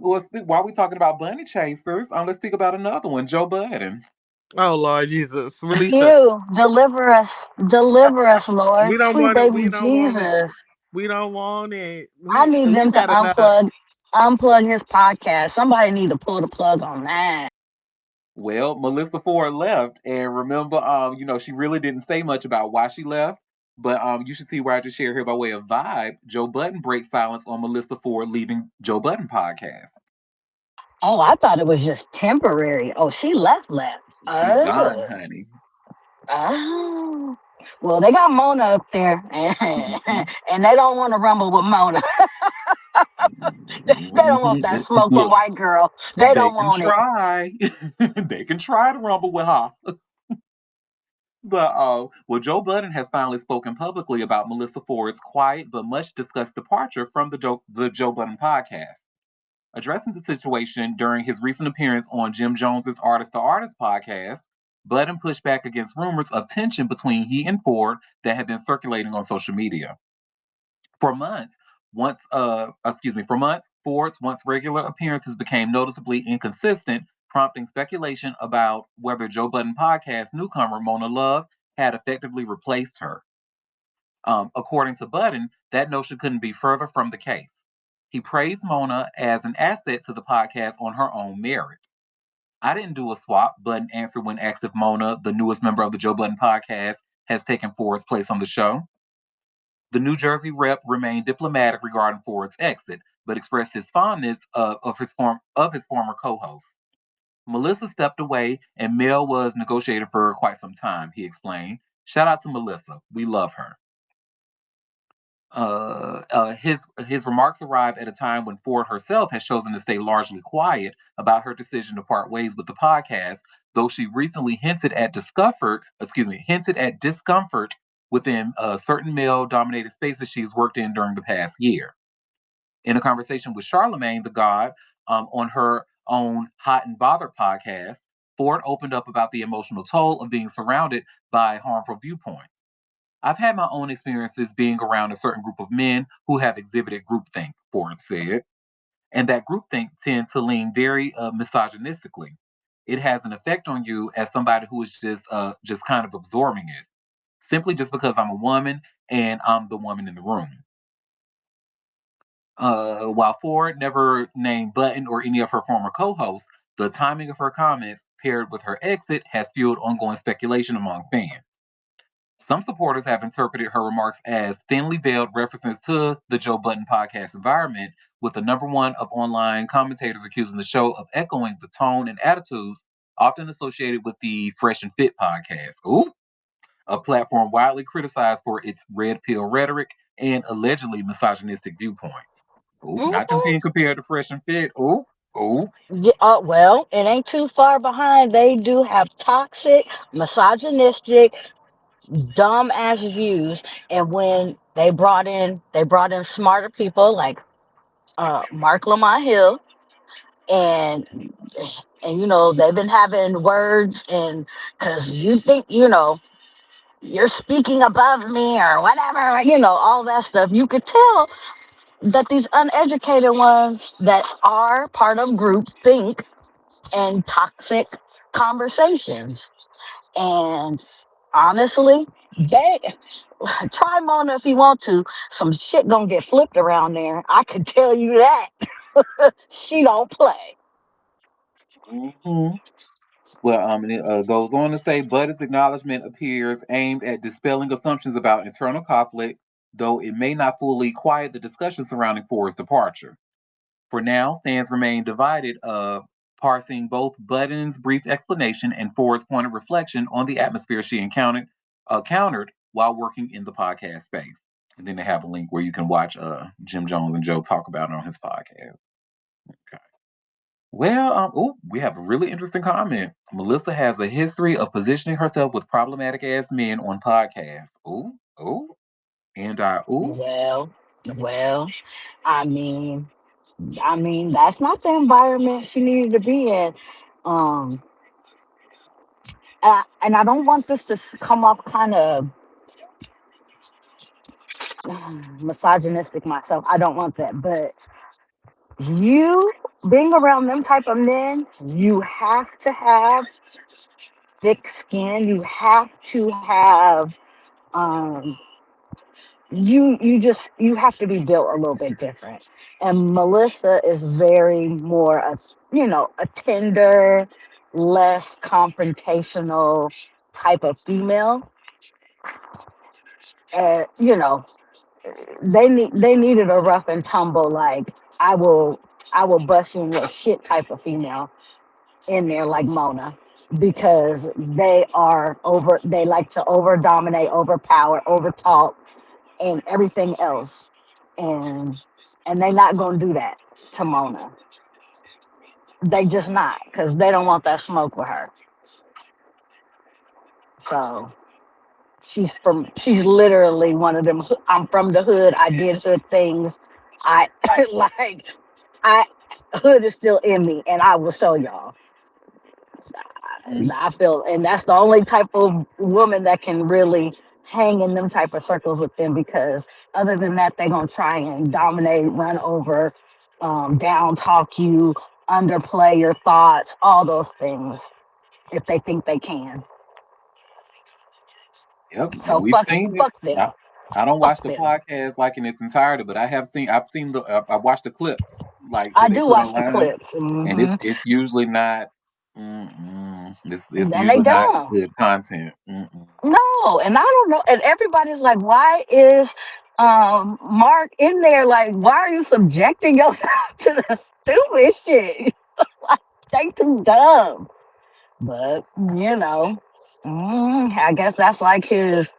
while we're talking about bunny chasers, let's speak about another one, Joe Budden. Oh Lord Jesus, release us. You deliver us, Lord, We don't sweet want it. baby We don't want it. Jesus. We don't want it. I need them We've to had enough. unplug his podcast. Somebody need to pull the plug on that. Well, Melissa Ford left, and remember, she really didn't say much about why she left. But you should see where I just shared here by way of vibe. Joe Budden breaks silence on Melissa Ford leaving Joe Budden podcast. Oh, I thought it was just temporary. Oh, she left. She's gone, Oh. honey. Oh. Well, they got Mona up there, Mhm. and they don't want to rumble with Mona. They don't want that smoke from Look, white girl. They they don't can want it. try. They can try to rumble with her. But well, Joe Budden has finally spoken publicly about Melissa Ford's quiet but much discussed departure from the Joe Budden podcast. Addressing the situation during his recent appearance on Jim Jones's Artist to Artist podcast, Budden pushed back against rumors of tension between he and Ford that had been circulating on social media. For months, for months, Ford's once regular appearances became noticeably inconsistent, prompting speculation about whether Joe Budden podcast newcomer Mona Love had effectively replaced her. According to Budden, that notion couldn't be further from the case. He praised Mona as an asset to the podcast on her own merit. I didn't do a swap, Budden answered when asked if Mona, the newest member of the Joe Budden podcast, has taken Ford's place on the show. The New Jersey rep remained diplomatic regarding Ford's exit, but expressed his fondness of his former co-host. Melissa stepped away, and Mel was negotiating for quite some time. He explained. Shout out to Melissa. We love her. His remarks arrived at a time when Ford herself has chosen to stay largely quiet about her decision to part ways with the podcast, though she recently hinted at discomfort within certain male-dominated spaces she's worked in during the past year. In a conversation with Charlemagne the God on her own Hot and Bothered podcast, Ford opened up about the emotional toll of being surrounded by harmful viewpoints. I've had my own experiences being around a certain group of men who have exhibited groupthink, Ford said, and that groupthink tends to lean very misogynistically. It has an effect on you as somebody who is just kind of absorbing it, simply just because I'm a woman and I'm the woman in the room. While Ford never named Button or any of her former co-hosts, the timing of her comments paired with her exit has fueled ongoing speculation among fans. Some supporters have interpreted her remarks as thinly veiled references to the Joe Budden podcast environment, with the number one of online commentators accusing the show of echoing the tone and attitudes often associated with the Fresh and Fit podcast. Ooh, a platform widely criticized for its red pill rhetoric and allegedly misogynistic viewpoints. Ooh, not them Mhm. being compared to Fresh and Fit. Ooh. Oh, Yeah, well, it ain't too far behind. They do have toxic, misogynistic, dumb ass views. And when they brought in smarter people like Mark Lamont Hill, and they've been having words, and because you think you're speaking above me or whatever, all that stuff. You could tell that these uneducated ones that are part of group think and toxic conversations. And honestly, they try Mona if you want to. Some shit gonna get flipped around there. I can tell you that. She don't play. hmm well, and it goes on to say, Buddy's acknowledgement appears aimed at dispelling assumptions about internal conflict, though it may not fully quiet the discussion surrounding Ford's departure. For now, fans remain divided, parsing both Budden's brief explanation and Ford's point of reflection on the atmosphere she encountered while working in the podcast space. And then they have a link where you can watch Jim Jones and Joe talk about it on his podcast. Okay. Well, we have a really interesting comment. Melissa has a history of positioning herself with problematic ass men on podcasts. And Well, well, I mean, that's not the environment she needed to be in. Um, and I don't want this to come off kind of misogynistic myself. I don't want that, but you being around them type of men, you have to have thick skin. You have to have um you have to be built a little bit different. And Melissa is very more a tender, less confrontational type of female. You know, they needed a rough and tumble, like I will bust you in your shit type of female in there, like Mona, because they like to over dominate, overpower, over talk, and everything else. And and they not gonna do that to Mona. They just not, because they don't want that smoke with her. So she's literally one of them. I'm from the hood, I did hood things. I like I hood is still in me, and I will show y'all. I feel, and that's the only type of woman that can really hang in them type of circles with them, because other than that, they're gonna try and dominate, run over, down talk you, underplay your thoughts, all those things if they think they can. yep, and So we've fuck seen it. fuck them. I don't Fuck watch the them. podcast like in its entirety, but I've seen I watched the clips like I that they do put watch the online, clips. and it's usually not. It's And they usually not don't. good content. Mm-mm. No, and I don't know. And everybody's like, why is Mark in there? Like, why are you subjecting yourself to the stupid shit? Like, they too dumb. But, I guess that's like his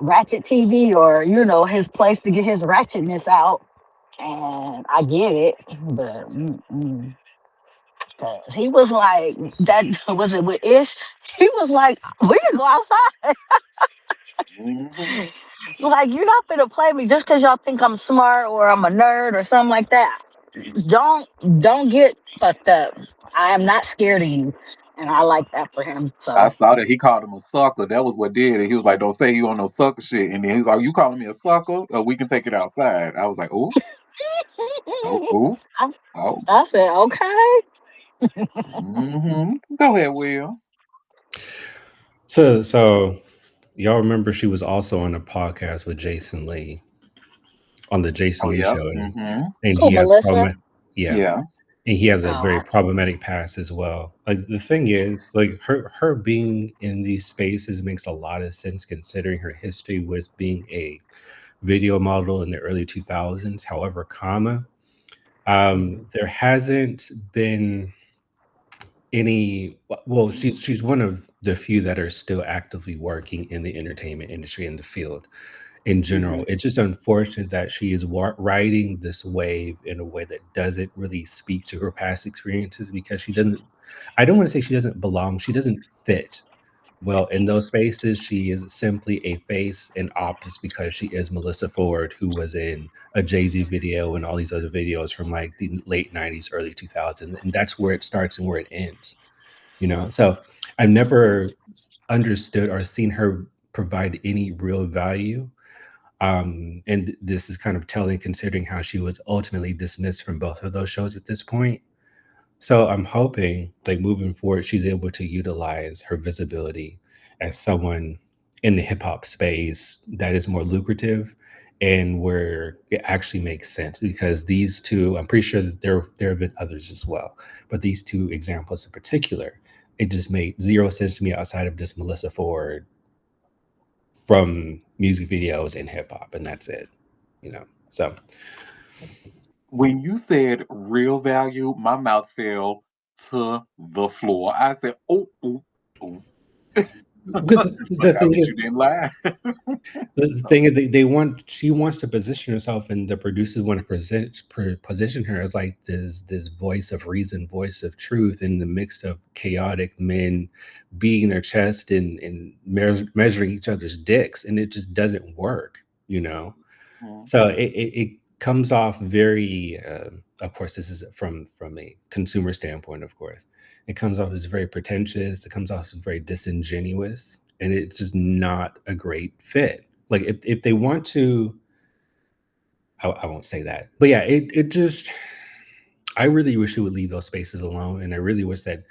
ratchet TV, or, his place to get his ratchetness out. And I get it. But, 'cause he was like, that was it with Ish? He was like, we can go outside. Mhm. Like, you're not gonna play me just because y'all think I'm smart or I'm a nerd or something like that. Don't don't get fucked up. I am not scared of you, and I like that for him. I So saw that he called him a sucker. That was what did it. He was like, "Don't say you on no sucker shit." And then he was like, "You calling me a sucker? We can take it outside." I was like, "Oh, oh, oh, I, oh." I said, okay. Go ahead, Will. So y'all remember she was also on a podcast with Jason Lee, on the Jason Oh, Lee yeah. show, and Mm-hmm. and Who, he has Melissa? problem, yeah, Yeah. and he has a Oh, very problematic past as well. Like, the thing is, like, her being in these spaces makes a lot of sense considering her history with being a video model in the early 2000s. However, there hasn't been any. Well, she's one of the few that are still actively working in the entertainment industry in the field, in general. It's just unfortunate that she is riding this wave in a way that doesn't really speak to her past experiences because she doesn't, I don't want to say she doesn't belong, she doesn't fit well in those spaces. She is simply a face in optics because she is Melissa Ford, who was in a Jay-Z video and all these other videos from like the late 90s, early 2000s. And that's where it starts and where it ends, you know? So I've never understood or seen her provide any real value. And this is kind of telling considering how she was ultimately dismissed from both of those shows at this point. So I'm hoping, like moving forward, she's able to utilize her visibility as someone in the hip hop space that is more lucrative and where it actually makes sense. Because these two, I'm pretty sure that there have been others as well, but these two examples in particular, it just made zero sense to me outside of just Melissa Ford from music videos and hip hop, and that's it, you know. So When you said real value, my mouth fell to the floor. I said, "Oh, oh, oh." because Like, the I thing bet is, you didn't lie. the thing is, they want she wants to position herself, and the producers want to position her as like this voice of reason, voice of truth, in the mix of chaotic men beating their chest and measuring each other's dicks, and it just doesn't work, you know. Mhm. So it comes off very, of course, this is from a consumer standpoint, of course. It comes off as very pretentious. It comes off as very disingenuous, and it's just not a great fit. Like if they want to, I won't say that, but yeah, it just. I really wish you would leave those spaces alone, and I really wish that.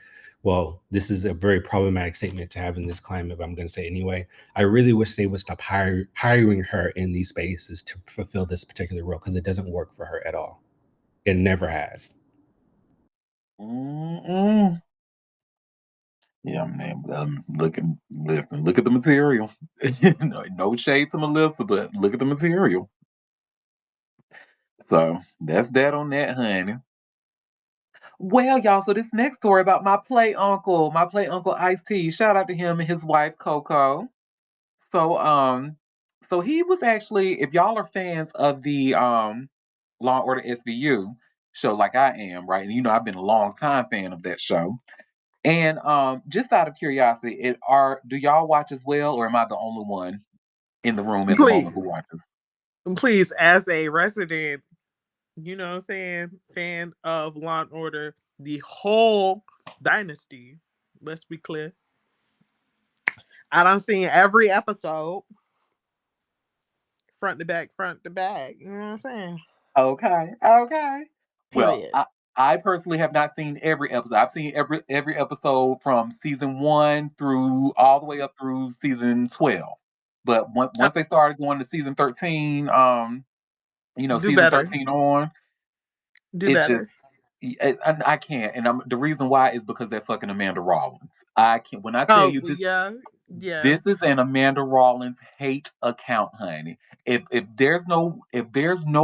Well, this is a very problematic statement to have in this climate, but I'm going to say it anyway. I really wish they would stop hiring her in these spaces to fulfill this particular role because it doesn't work for her at all. It never has. Mm-mm. Yeah, man. Listen, look at the material. No shade to Melissa, but look at the material. So that's that on that, honey. Well, y'all, so this next story about my play uncle Ice T. Shout out to him and his wife Coco. So so he was actually, if y'all are fans of the Law and Order SVU show like I am, right? And you know I've been a long time fan of that show. And just out of curiosity, do y'all watch as well, or am I the only one in the room at the moment Please, who watches? please, as a resident, you know what I'm saying, fan of Law and Order, the whole dynasty. Let's be clear. I done seen every episode, front to back, front to back. You know what I'm saying? Okay, okay. Well, Period. I personally have not seen every episode. I've seen every episode from season 1 through all the way up through season 12. But Uh, once they started going to season 13, do season better. 13 on, Do it just better. I can't. And the reason why is because they're fucking Amanda Rollins. I can't. When I tell Oh you this, yeah, yeah. this is an Amanda Rollins hate account, honey. If there's no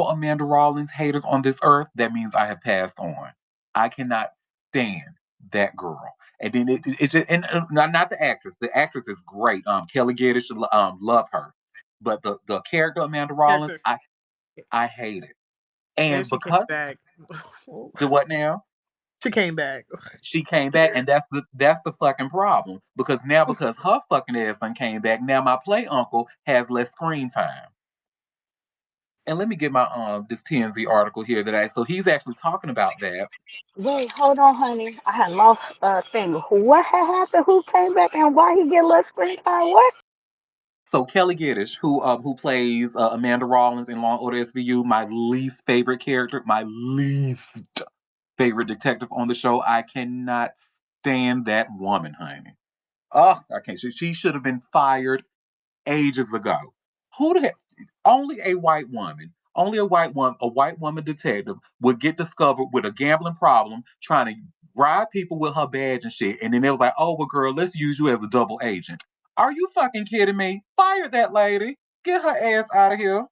Amanda Rollins haters on this earth, that means I have passed on. I cannot stand that girl. And then it just, and not the actress. The actress is great. Kelly Geddes, love her. But the character Amanda Rollins, Character, I hate it. and And she came because back. the what now? She came back. She came back, and that's the fucking problem. Because her fucking ass done came back, now my play uncle has less screen time. And let me get my this TNZ article here so he's actually talking about that. Wait, hold on, honey. I had lost a thing. What had happened? Who came back and why he get less screen time? What? So Kelly Geddes, who plays Amanda Rollins in Law and Order SVU, my least favorite character, my least favorite detective on the show. I cannot stand that woman, honey. Oh, I can't. She should have been fired ages ago. Who the heck? Only a white woman detective would get discovered with a gambling problem, trying to bribe people with her badge and shit. And then it was like, oh, well, girl, let's use you as a double agent. Are you fucking kidding me? Fire that lady. Get her ass out of here.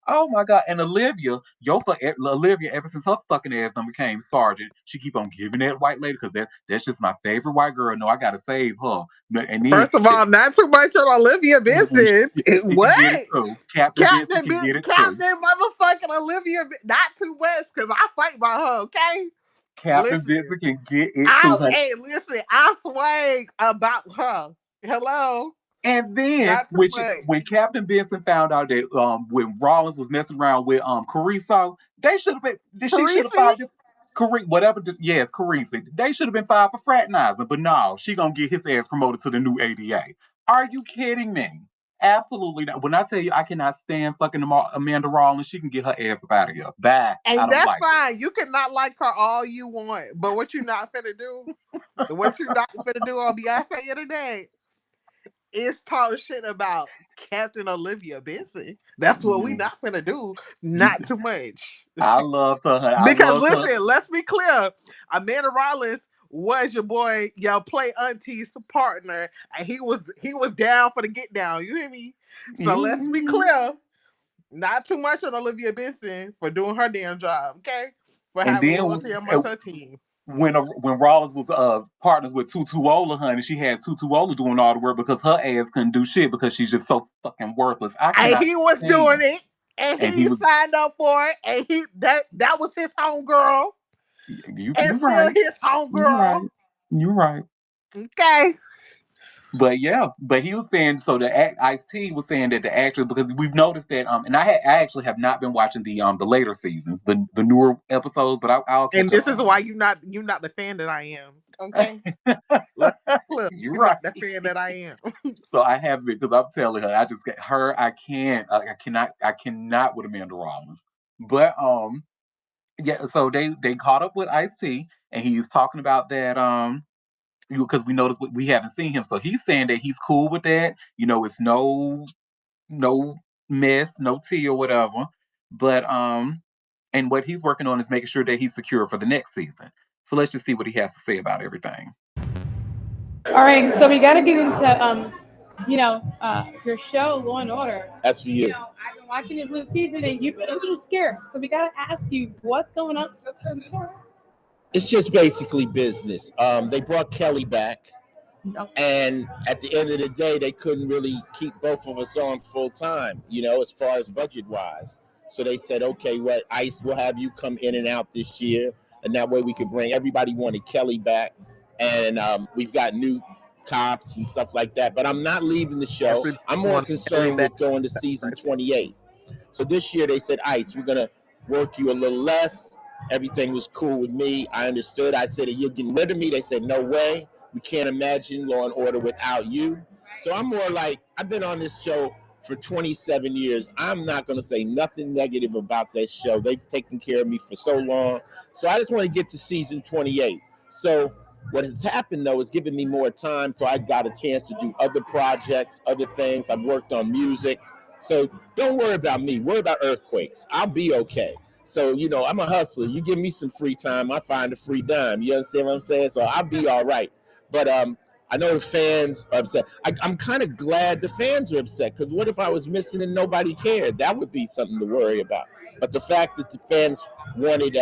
Oh my God. And Olivia, Olivia, ever since her fucking ass done became sergeant, she keep on giving that white lady because that's just my favorite white girl. No, I gotta save her. And then First of all, not too much on Olivia Benson. she can get it What? too. Captain Benson can get it too. Captain motherfucking Olivia, not too much, because I fight by her, okay? Captain Listen, Benson can get it too, honey. listen, I swag about her. Hello? And then Not too much. when Captain Benson found out that when Rollins was messing around with Cariso, they should have been she should have Parisi? fired whatever yes, Carisi. They should have been fired for fraternizing, but no, she gonna get his ass promoted to the new ADA. Are you kidding me? Absolutely not. When I tell you I cannot stand fucking Amanda Rollins, she can get her ass up out of here. Bye. I And don't that's like it. fine. You can not like her all you want. But what you not finna do, what you not finna do on Beyonce Internet is talk shit about Captain Olivia Benson. That's what we not finna do. Not too much. I love her. Honey. I Because love her. listen, let's be clear. Amanda Rollins was your boy, your play auntie's partner, and he was down for the get down. You hear me? So let's be clear. Not too much on Olivia Benson for doing her damn job, okay? For And having then loyalty amongst her team. when Rollins was partners with Tutuola, honey, she had Tutuola doing all the work because her ass couldn't do shit because she's just so fucking worthless. I And cannot he was doing stand. it, and And he he was signed up for it, and that was his homegirl, and you still right. his You homegirl. right. You right. Okay. But yeah, but he was saying so Ice T was saying that the actress because we've noticed that and I actually have not been watching the later seasons, the newer episodes, but I'll And catch up this is on why you not the fan that I am. Okay. Let's look. You're You're not right. the fan that I am. So I have been because I'm telling her I just get her. I can't. I cannot with Amanda Rollins. But yeah. So they caught up with Ice T and he's talking about that because we noticed we haven't seen him. So he's saying that he's cool with that. It's no mess, no tea or whatever. But and what he's working on is making sure that he's secure for the next season. So let's just see what he has to say about everything. All right, so we got to get into your show, Law and Order. That's for you. I've been watching it for the season, and you've been a little scared. So we got to ask you, what's going on? It's just basically business. They brought Kelly back, and at the end of the day, they couldn't really keep both of us on full time, as far as budget wise. So they said, okay, what ICE will have you come in and out this year, and that way we could bring everybody wanted Kelly back, and we've got new cops and stuff like that. But I'm not leaving the show. I'm more concerned with going to season 28. So this year they said, ICE, we're gonna work you a little less. Everything was cool with me. I understood. I said, you're getting rid of me. They said, no way. We can't imagine Law and Order without you. So I'm more like, I've been on this show for 27 years. I'm not going to say nothing negative about that show. They've taken care of me for so long. So I just want to get to season 28. So what has happened, though, is giving me more time. So I got a chance to do other projects, other things. I've worked on music. So don't worry about me. Worry about earthquakes. I'll be okay. So, I'm a hustler. You give me some free time, I find a free dime. You understand what I'm saying? So I'll be all right. But I know the fans are upset. I'm kind of glad the fans are upset because what if I was missing and nobody cared? That would be something to worry about. But the fact that the fans wanted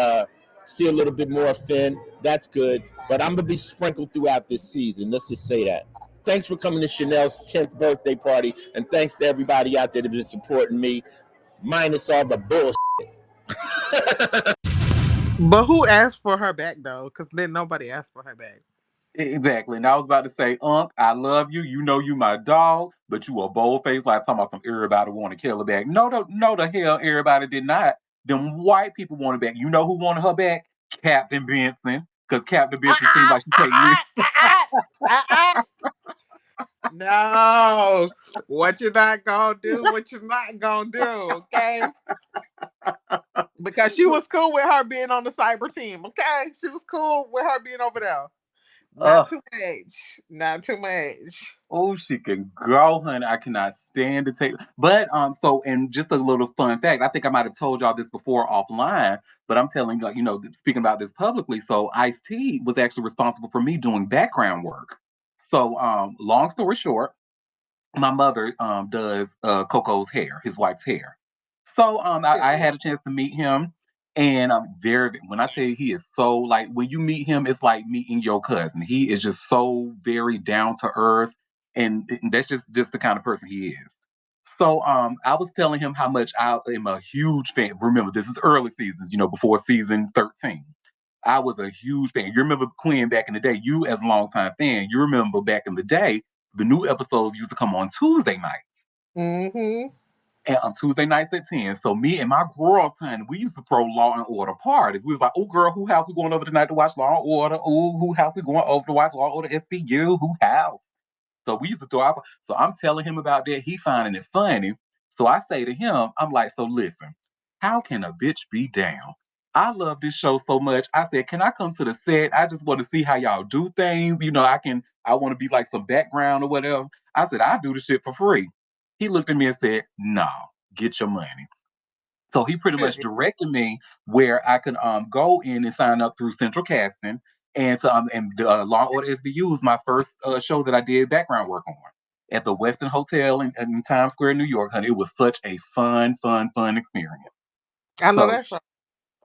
see a little bit more Finn, that's good. But I'm going to be sprinkled throughout this season. Let's just say that. Thanks for coming to Chanel's 10th birthday party. And thanks to everybody out there that has been supporting me, minus all the bullshit. But who asked for her back though? Because then nobody asked for her back. Exactly. And I was about to say, I love you. You know you my dog, but you a bold face like talking about some everybody want to kill her back. No, the hell everybody did not. Them white people wanted back. You know who wanted her back? Captain Benson. Because Captain Benson seems like she take me. No, what you're not gonna do, what you're not gonna do, okay? Because she was cool with her being on the cyber team, okay? She was cool with her being over there. Not too much. Not too much. Oh, she can go, honey. I cannot stand to take. But so and just a little fun fact. I think I might have told y'all this before offline, but I'm telling you, speaking about this publicly. So Ice T was actually responsible for me doing background work. So long story short, my mother does Coco's hair, his wife's hair. So I had a chance to meet him, and very when I tell you he is so like when you meet him, it's like meeting your cousin. He is just so very down to earth, and that's just the kind of person he is. So I was telling him how much I am a huge fan. Remember, this is early seasons, before season 13. I was a huge fan. You remember Quinn back in the day? You as a longtime fan, you remember back in the day, the new episodes used to come on Tuesday nights. Mm-hmm. And on Tuesday nights at 10. So me and my girls, honey, we used to throw Law and Order parties. We was like, oh girl, who house we going over tonight to watch Law and Order? Oh, who house we going over to watch Law and Order SVU? Who house? So we used to throw out. So I'm telling him about that. He finding it funny. So I say to him, I'm like, so listen, how can a bitch be down? I love this show so much. I said, can I come to the set? I just want to see how y'all do things. I want to be like some background or whatever. I said, I do the shit for free. He looked at me and said, no, get your money. So he pretty much directed me where I can go in and sign up through Central Casting and Law and Order SVU was my first show that I did background work on at the Westin Hotel in Times Square, New York. Honey, it was such a fun experience. I know So that's right.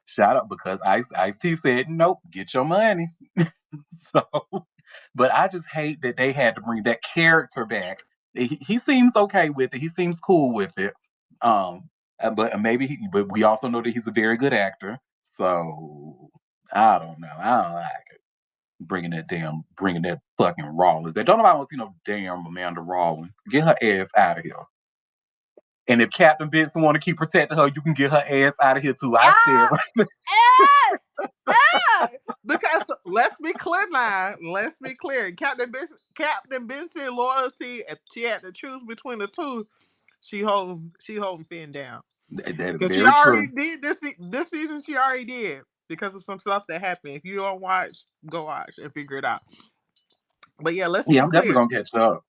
shout out because Ice-T said, nope, get your money. So, but I just hate that they had to bring that character back. He seems okay with it. He seems cool with it. But we also know that he's a very good actor. So I don't know. I don't like it. Bringing that fucking Rawlins. They don't nobody want to see no damn Amanda Rawlins. Get her ass out of here. And if Captain Benson want to keep protecting her, you can get her ass out of here too. I said, Ah, right? ah, ah. Because let's be clear now. Let's be clear. Captain Benson loyalty. If she had to choose between the two, she holding Finn down. That is Because she very already true. did this season. She already did because of some stuff that happened. If you don't watch, go watch and figure it out. But yeah, let's Yeah, be I'm definitely clear. gonna catch up.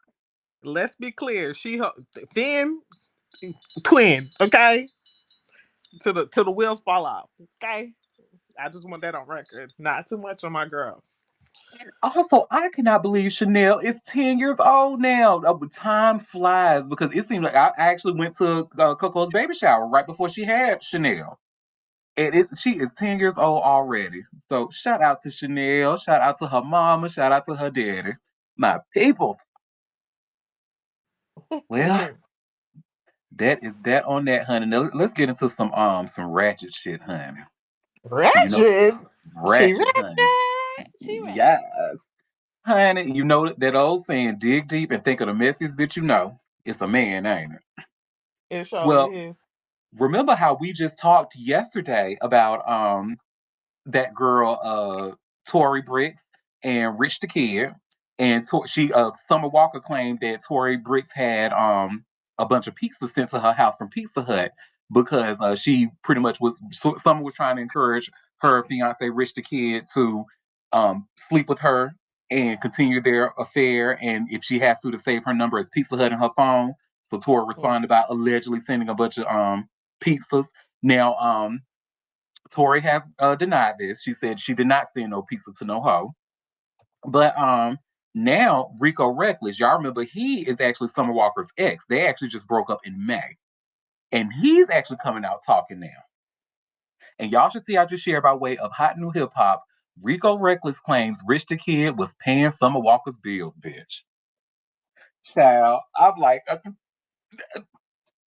Let's be clear. Finn twin. Okay, till the wheels fall off. Okay, I just want that on record. Not too much on my girl. And also, I cannot believe Chanel is 10 years old now. Time flies because it seems like I actually went to Coco's baby shower right before she had Chanel. She is 10 years old already. So shout out to Chanel, shout out to her mama, shout out to her daddy. My people. Well, that is that on that, honey. Now, let's get into some ratchet shit, honey. You know, Ratchet. She ratchet, honey. Ratchet. She Yes. ratchet. Honey, you know that old saying, dig deep and think of the messiest bitch you know. It's a man, ain't it? it surely Well, is. remember how we just talked yesterday about that girl Tori Bricks and Rich the Kid, and Summer Walker claimed that Tori Bricks had a bunch of pizza sent to her house from Pizza Hut because she pretty much Summer was trying to encourage her fiance Rich the Kid to sleep with her and continue their affair, and if she has to save her number as Pizza Hut in her phone. So Tori responded by allegedly sending a bunch of pizzas. Now Tori has denied this. She said she did not send no pizza to no hoe. But now Rico Reckless, y'all remember he is actually Summer Walker's ex. They actually just broke up in May. And he's actually coming out talking now. And y'all should see I just shared by way of hot new hip hop. Rico Reckless claims Rich the Kid was paying Summer Walker's bills, bitch. Child, I'm like,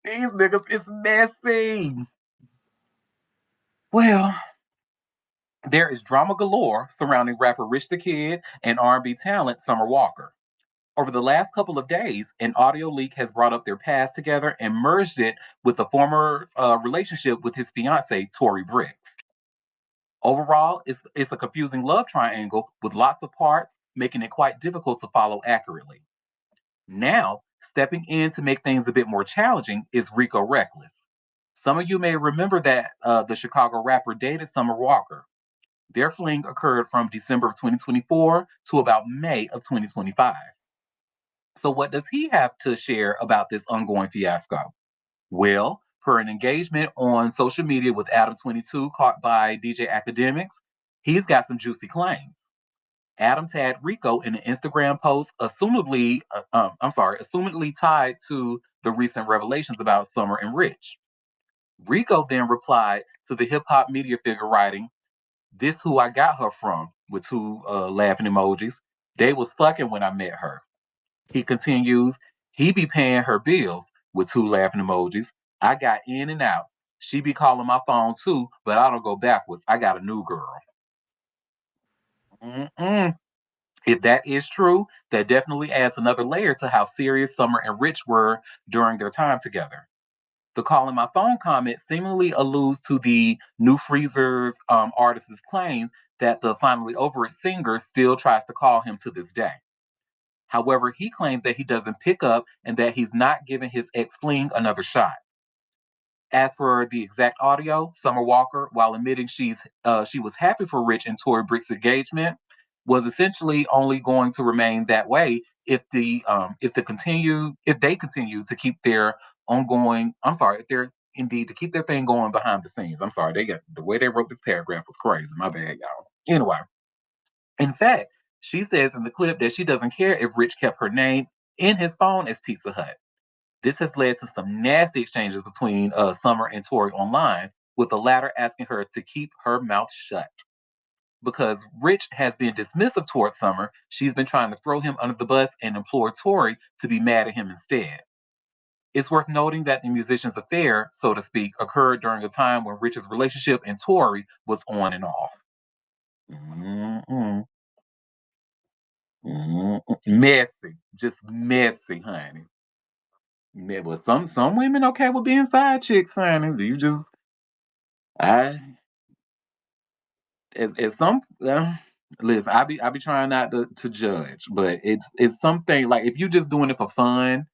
these niggas is messy. Well, there is drama galore surrounding rapper Rich the Kid and R&B talent Summer Walker. Over the last couple of days, an audio leak has brought up their past together and merged it with the former relationship with his fiancee, Tori Bricks. Overall, it's a confusing love triangle with lots of parts, making it quite difficult to follow accurately. Now, stepping in to make things a bit more challenging is Rico Reckless. Some of you may remember that the Chicago rapper dated Summer Walker. Their fling occurred from December of 2024 to about May of 2025. So, what does he have to share about this ongoing fiasco? Well, per an engagement on social media with Adam22 caught by DJ Academics, he's got some juicy claims. Adam tagged Rico in an Instagram post, assumedly tied to the recent revelations about Summer and Rich. Rico then replied to the hip hop media figure writing, "This who I got her from," with two laughing emojis. "They was fucking when I met her." He continues, "He be paying her bills," with two laughing emojis. "I got in and out. She be calling my phone too, but I don't go backwards. I got a new girl." Mm-mm. If that is true, that definitely adds another layer to how serious Summer and Rich were during their time together. The calling my phone comment seemingly alludes to the New Freezer's artist's claims that the finally over it singer still tries to call him to this day. However, he claims that he doesn't pick up and that he's not giving his ex fling another shot. As for the exact audio, Summer Walker, while admitting she was happy for Rich and Tory Brick's engagement, was essentially only going to remain that way if they continue to keep their ongoing. I'm sorry, if they're indeed to keep their thing going behind the scenes. I'm sorry, they got the way they wrote this paragraph was crazy. My bad, y'all. Anyway, in fact, she says in the clip that she doesn't care if Rich kept her name in his phone as Pizza Hut. This has led to some nasty exchanges between Summer and Tori online, with the latter asking her to keep her mouth shut. Because Rich has been dismissive towards Summer, she's been trying to throw him under the bus and implore Tori to be mad at him instead. It's worth noting that the musician's affair, so to speak, occurred during a time when Rich's relationship and Tori was on and off. Mm-mm. Mm-mm. Messy, just messy, honey. Yeah, but some women okay with being side chicks, honey. You just I as some listen. I be trying not to judge, but it's something like if you just doing it for fun,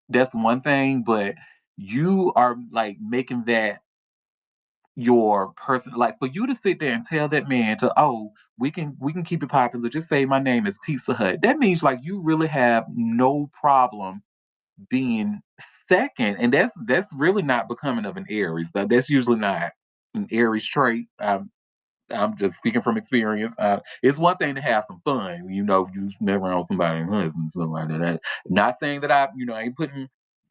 that's one thing. But you are like making that your person, like for you to sit there and tell that man to, oh, we can keep it popular. Just say my name is Pizza Hut. That means like you really have no problem being second, and that's really not becoming of an Aries. That's usually not an Aries trait. I'm just speaking from experience. It's one thing to have some fun, you never on somebody's husband, something like that. Not saying that I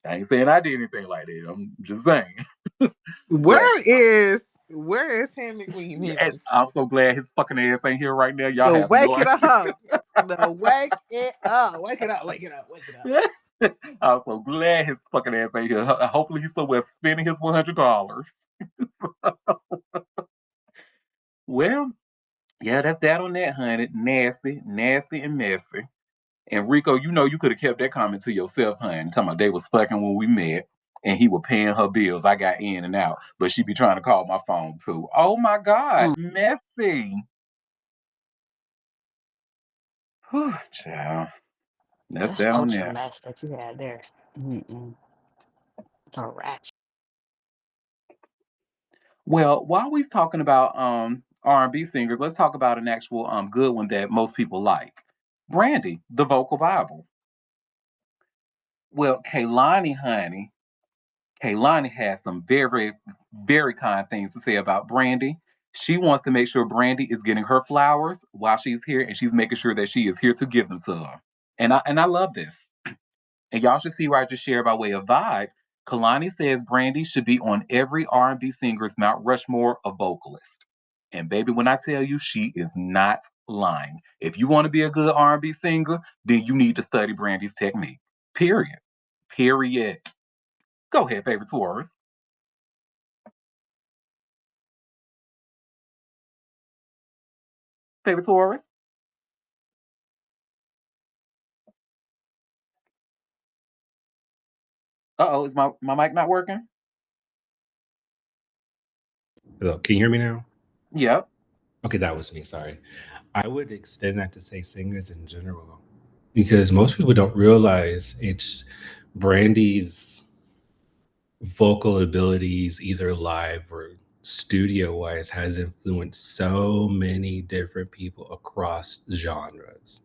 ain't saying I did anything like that. I'm just saying. But Where is Ham McQueen and here? I'm so glad his fucking ass ain't here right now. Y'all No, have no wake it idea. up. No, wake it up. Wake it up. Wake it up. Wake it up. I'm so glad his fucking ass ain't here. Hopefully he's somewhere spending his $100. Well, yeah, that's that on that, honey. Nasty, nasty, and messy. And Rico, you could have kept that comment to yourself, honey. Talking about they was fucking when we met, and he was paying her bills. I got in and out, but she be trying to call my phone too. Oh my God, messy. Whew, child. That's That's that on ultra that. mess that you had there. Mm-mm. It's a ratchet. Well, while we talking about R&B singers, let's talk about an actual good one that most people like. Brandy, the vocal Bible. Well, Kaylani, honey, Kaylani has some very, very kind things to say about Brandy. She wants to make sure Brandy is getting her flowers while she's here, and she's making sure that she is here to give them to her. And I love this. And y'all should see where I just shared by way of vibe. Kalani says Brandy should be on every R&B singer's Mount Rushmore of vocalist. And baby, when I tell you she is not lying. If you want to be a good R&B singer, then you need to study Brandy's technique. Period. Period. Go ahead, favorite Taurus. Favorite Taurus. Uh-oh, is my mic not working? Hello, can you hear me now? Yep. Okay, that was me. Sorry. I would extend that to say singers in general, because most people don't realize it's Brandy's vocal abilities, either live or studio wise, has influenced so many different people across genres,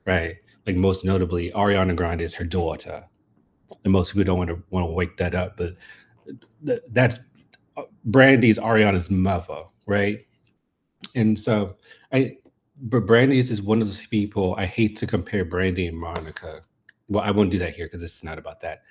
right? Like most notably, Ariana Grande is her daughter, and most people don't want to wake that up, but that's Brandy's Ariana's mother, right? And so I, but Brandy is just one of those people. I hate to compare Brandy and Monica. Well, I won't do that here because it's not about that.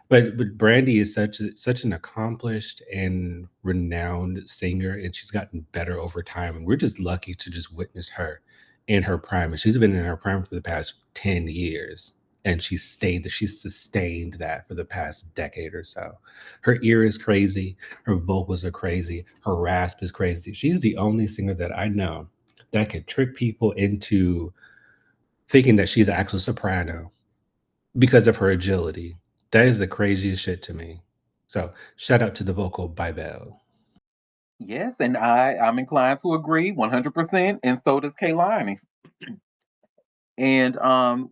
But Brandy is such an accomplished and renowned singer, and she's gotten better over time. And we're just lucky to just witness her in her prime. And she's been in her prime for the past 10 years. And she's sustained that for the past decade or so. Her ear is crazy, her vocals are crazy, her rasp is crazy. She's the only singer that I know that could trick people into thinking that she's an actual soprano because of her agility. That is the craziest shit to me. So shout out to the vocal by Belle. Yes, and I'm inclined to agree 100%, and so does Kaylani. And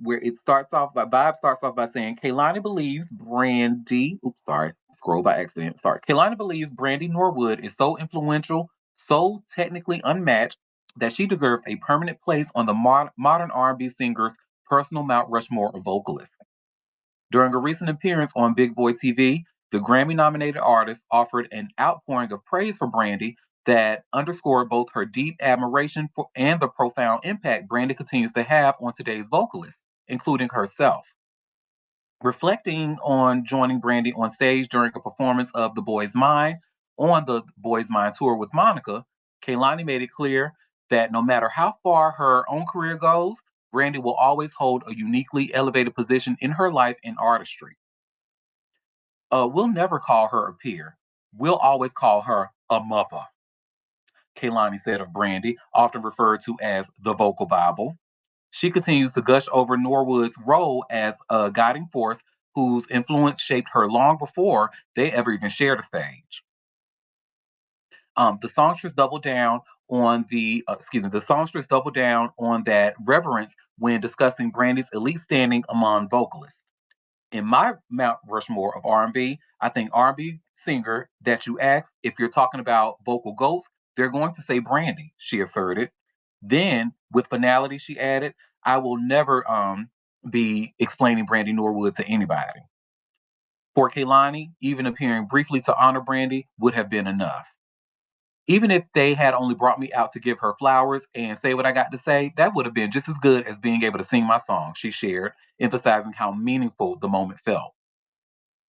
where it starts off by Bob starts off by saying Kaylani believes Brandy. Oops, sorry, scroll by accident. Sorry. Kaylani believes Brandy Norwood is so influential, so technically unmatched that she deserves a permanent place on the modern R&B singer's personal Mount Rushmore of vocalists. During a recent appearance on Big Boy TV, the Grammy nominated artist offered an outpouring of praise for Brandy that underscored both her deep admiration for and the profound impact Brandy continues to have on today's vocalists, including herself. Reflecting on joining Brandy on stage during a performance of The Boy's Mind on the Boy's Mind tour with Monica, Kaylani made it clear that no matter how far her own career goes, Brandy will always hold a uniquely elevated position in her life and artistry. We'll never call her a peer. We'll always call her a mother, Kaylani said of Brandy, often referred to as the vocal Bible. She continues to gush over Norwood's role as a guiding force whose influence shaped her long before they ever even shared a stage. The songstress doubled down on the songstress doubled down on that reverence when discussing Brandy's elite standing among vocalists. In my Mount Rushmore of R&B, I think R&B singer that you ask if you're talking about vocal goats, they're going to say Brandy, she asserted. Then, with finality, she added, I will never be explaining Brandy Norwood to anybody. For Kaylani, even appearing briefly to honor Brandy would have been enough. Even if they had only brought me out to give her flowers and say what I got to say, that would have been just as good as being able to sing my song, she shared, emphasizing how meaningful the moment felt.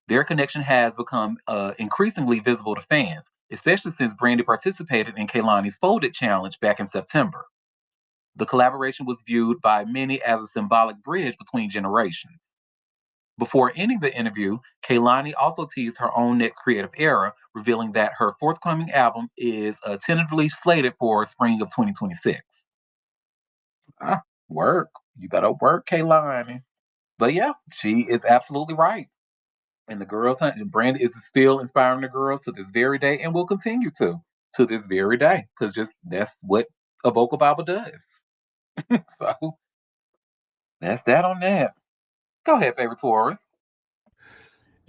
Their connection has become increasingly visible to fans, especially since Brandy participated in Kaylani's Folded Challenge back in September. The collaboration was viewed by many as a symbolic bridge between generations. Before ending the interview, Kaylani also teased her own next creative era, revealing that her forthcoming album is tentatively slated for spring of 2026. Ah, work. You better work, Kaylani. But yeah, she is absolutely right. And the girls, and Brand is still inspiring the girls to this very day and will continue to this very day because just that's what a vocal Bible does. So that's that on that. Go ahead, favorite Taurus.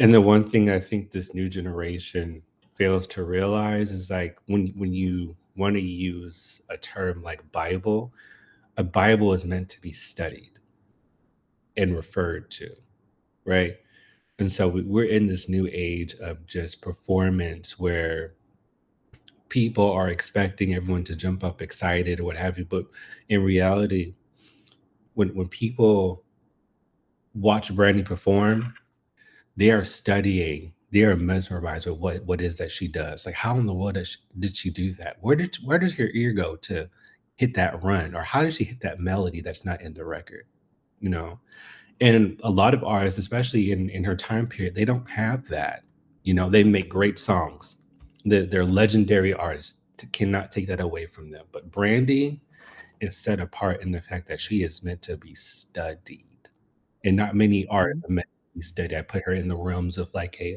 And the one thing I think this new generation fails to realize is like when you want to use a term like Bible, a Bible is meant to be studied and referred to, right? And so we're in this new age of just performance where people are expecting everyone to jump up excited or what have you. But in reality, when people watch Brandy perform, they are studying, they are mesmerized with what is that she does. Like, how in the world did she do that? Where did her ear go to hit that run, or how did she hit that melody that's not in the record? You know, and a lot of artists, especially in her time period, they don't have that. You know, they make great songs. They're legendary artists. Cannot take that away from them. But Brandy is set apart in the fact that she is meant to be studied, and not many artists are meant to be studied. I put her in the realms of like a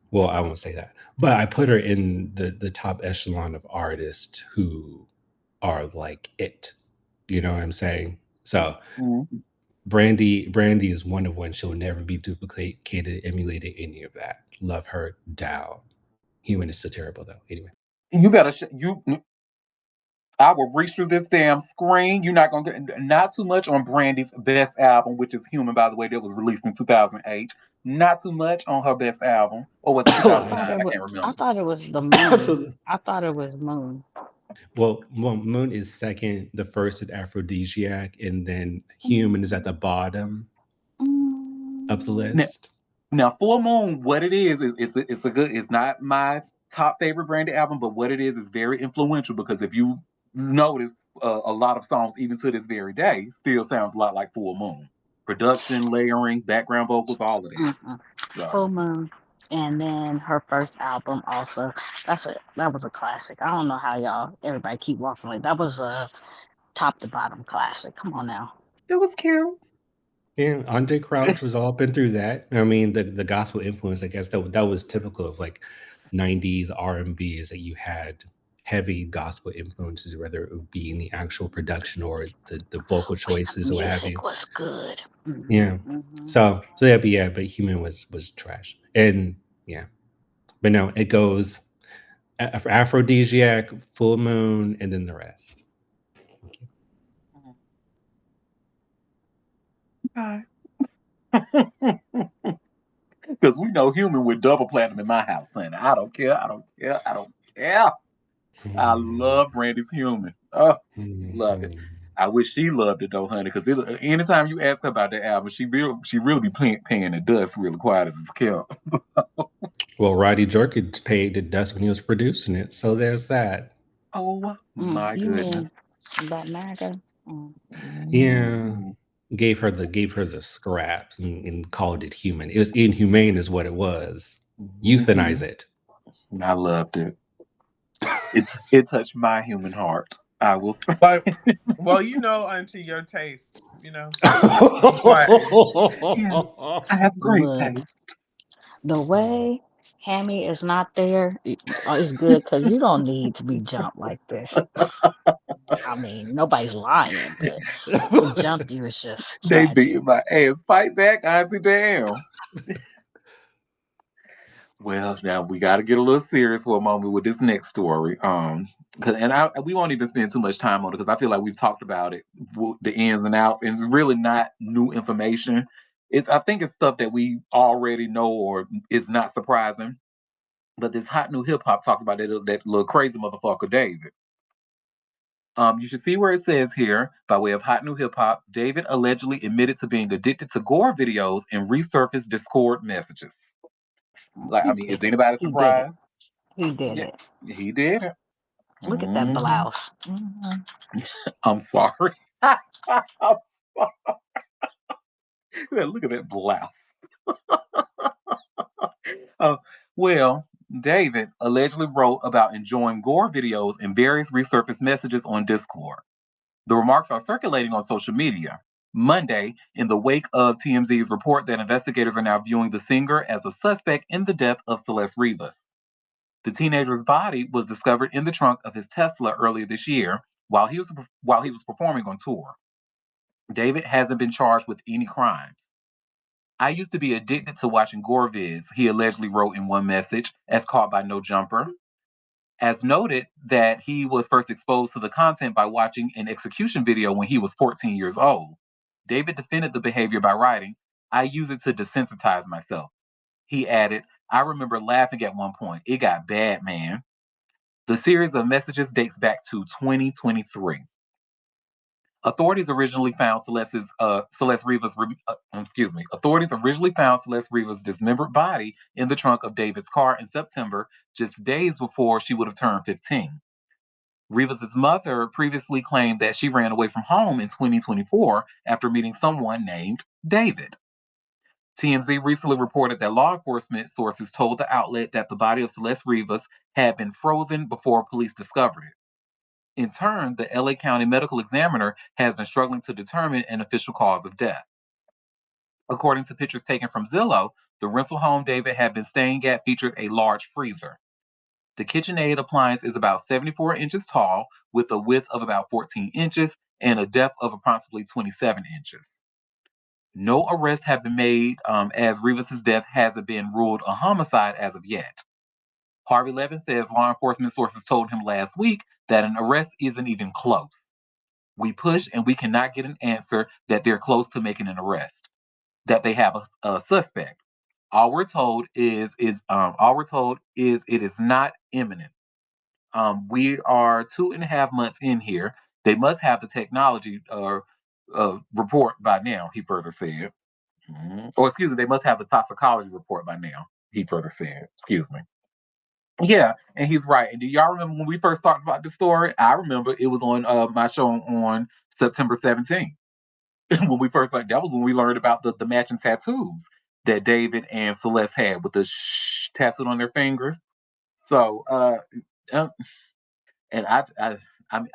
well, I won't say that, but I put her in the top echelon of artists who are like it. You know what I'm saying? So Mhm. Brandy is one of one. She'll never be duplicated, emulated, any of that. Love her down. Human is still terrible though. Anyway. You better you. I will reach through this damn screen. You're not gonna get not too much on Brandy's best album, which is Human, by the way, that was released in 2008. Not too much on her best album, or was it I thought 2009? it I was. can't I remember. thought it was the moon. Absolutely. I thought it was moon. Well, Moon is second. The first is Aphrodisiac, and then Human is at the bottom. Up the Now, list. Full Moon, what it is it's a good. It's not my top favorite Brandy album, but what it is very influential because if you notice, a lot of songs, even to this very day, still sounds a lot like Full Moon. Production, layering, background vocals, all of that. Mm-mm. So, Full Moon, and then her first album also. That was a classic. I don't know how everybody keep walking away. That was a top to bottom classic. Come on now. it was cute. Yeah, Andre Crouch was all been through that. I mean, the gospel influence, I guess that was typical of like '90s R&B is that you had heavy gospel influences, whether it would be in the actual production or the vocal But the choices or what have you. music was good. Yeah. Mm-hmm. So yeah, but Human was trash, and yeah, but no, it goes Aphrodisiac, Full Moon, and then the rest. Okay. Because we know Human with double platinum in my house, honey. I don't care. I don't care. I don't care. I love Brandy's Human. Oh, love it. I wish she loved it though, honey. Because anytime you ask her about that album, she really be paying the dust really quiet as it's kept. Well, Roddy Jerkins paid the dust when he was producing it, so there's that. Oh my You goodness. mean that MAGA? Yeah, Mm, gave her the scraps and called it human. It was inhumane, is what it was. mhm. Euthanize it. I loved it. It touched my human heart. I will say. But well, Auntie, your taste. I'm flattered. Yeah, I have great Look, taste. the way Hammy is not there is good because you don't need to be jumped like this. I mean, nobody's lying, but to jump you is just They tragic. beat my ass. Fight back, Auntie. Damn. Well, now we got to get a little serious for a moment with this next story. We won't even spend too much time on it because I feel like we've talked about it, the ins and outs, and it's really not new information. I think it's stuff that we already know or it's not surprising. But this hot new hip hop talks about that little crazy motherfucker David. You should see where it says here, by way of hot new hip hop, David allegedly admitted to being addicted to gore videos and resurfaced Discord messages. Like, I He mean, is did it. anybody He did it. surprised? He did Yeah, it. he did it. Look at that Mhm. blouse. I'm sorry. Look at that blouse. Uh, well, David allegedly wrote about enjoying gore videos and various resurfaced messages on Discord. The remarks are circulating on social media. Monday, in the wake of TMZ's report that investigators are now viewing the singer as a suspect in the death of Celeste Rivas. The teenager's body was discovered in the trunk of his Tesla earlier this year while he was performing on tour. David hasn't been charged with any crimes. I used to be addicted to watching gore vids, he allegedly wrote in one message, as caught by No Jumper. As noted that he was first exposed to the content by watching an execution video when he was 14 years old. David defended the behavior by writing, I use it to desensitize myself. He added, I remember laughing at one point. It got bad, man. The series of messages dates back to 2023. Authorities originally found Celeste Rivas. Excuse me. Authorities originally found Celeste Rivas' dismembered body in the trunk of David's car in September, just days before she would have turned 15. Rivas' mother previously claimed that she ran away from home in 2024 after meeting someone named David. TMZ recently reported that law enforcement sources told the outlet that the body of Celeste Rivas had been frozen before police discovered it. In turn, the LA County Medical Examiner has been struggling to determine an official cause of death. According to pictures taken from Zillow, the rental home David had been staying at featured a large freezer. The KitchenAid appliance is about 74 inches tall, with a width of about 14 inches and a depth of approximately 27 inches. No arrests have been made, as Rivas' death hasn't been ruled a homicide as of yet. Harvey Levin says law enforcement sources told him last week that an arrest isn't even close. We push and we cannot get an answer that they're close to making an arrest, that they have a suspect. All we're told is it is not imminent. We are 2.5 months in here. They must have the technology report by now, he further said. Or excuse me, they must have the toxicology report by now. He further said, "Excuse me." Yeah, and he's right. And do y'all remember when we first talked about the story? I remember it was on my show on September 17th. When we first that was when we learned about the matching tattoos that David and Celeste had with the tattooed on their fingers. So uh, and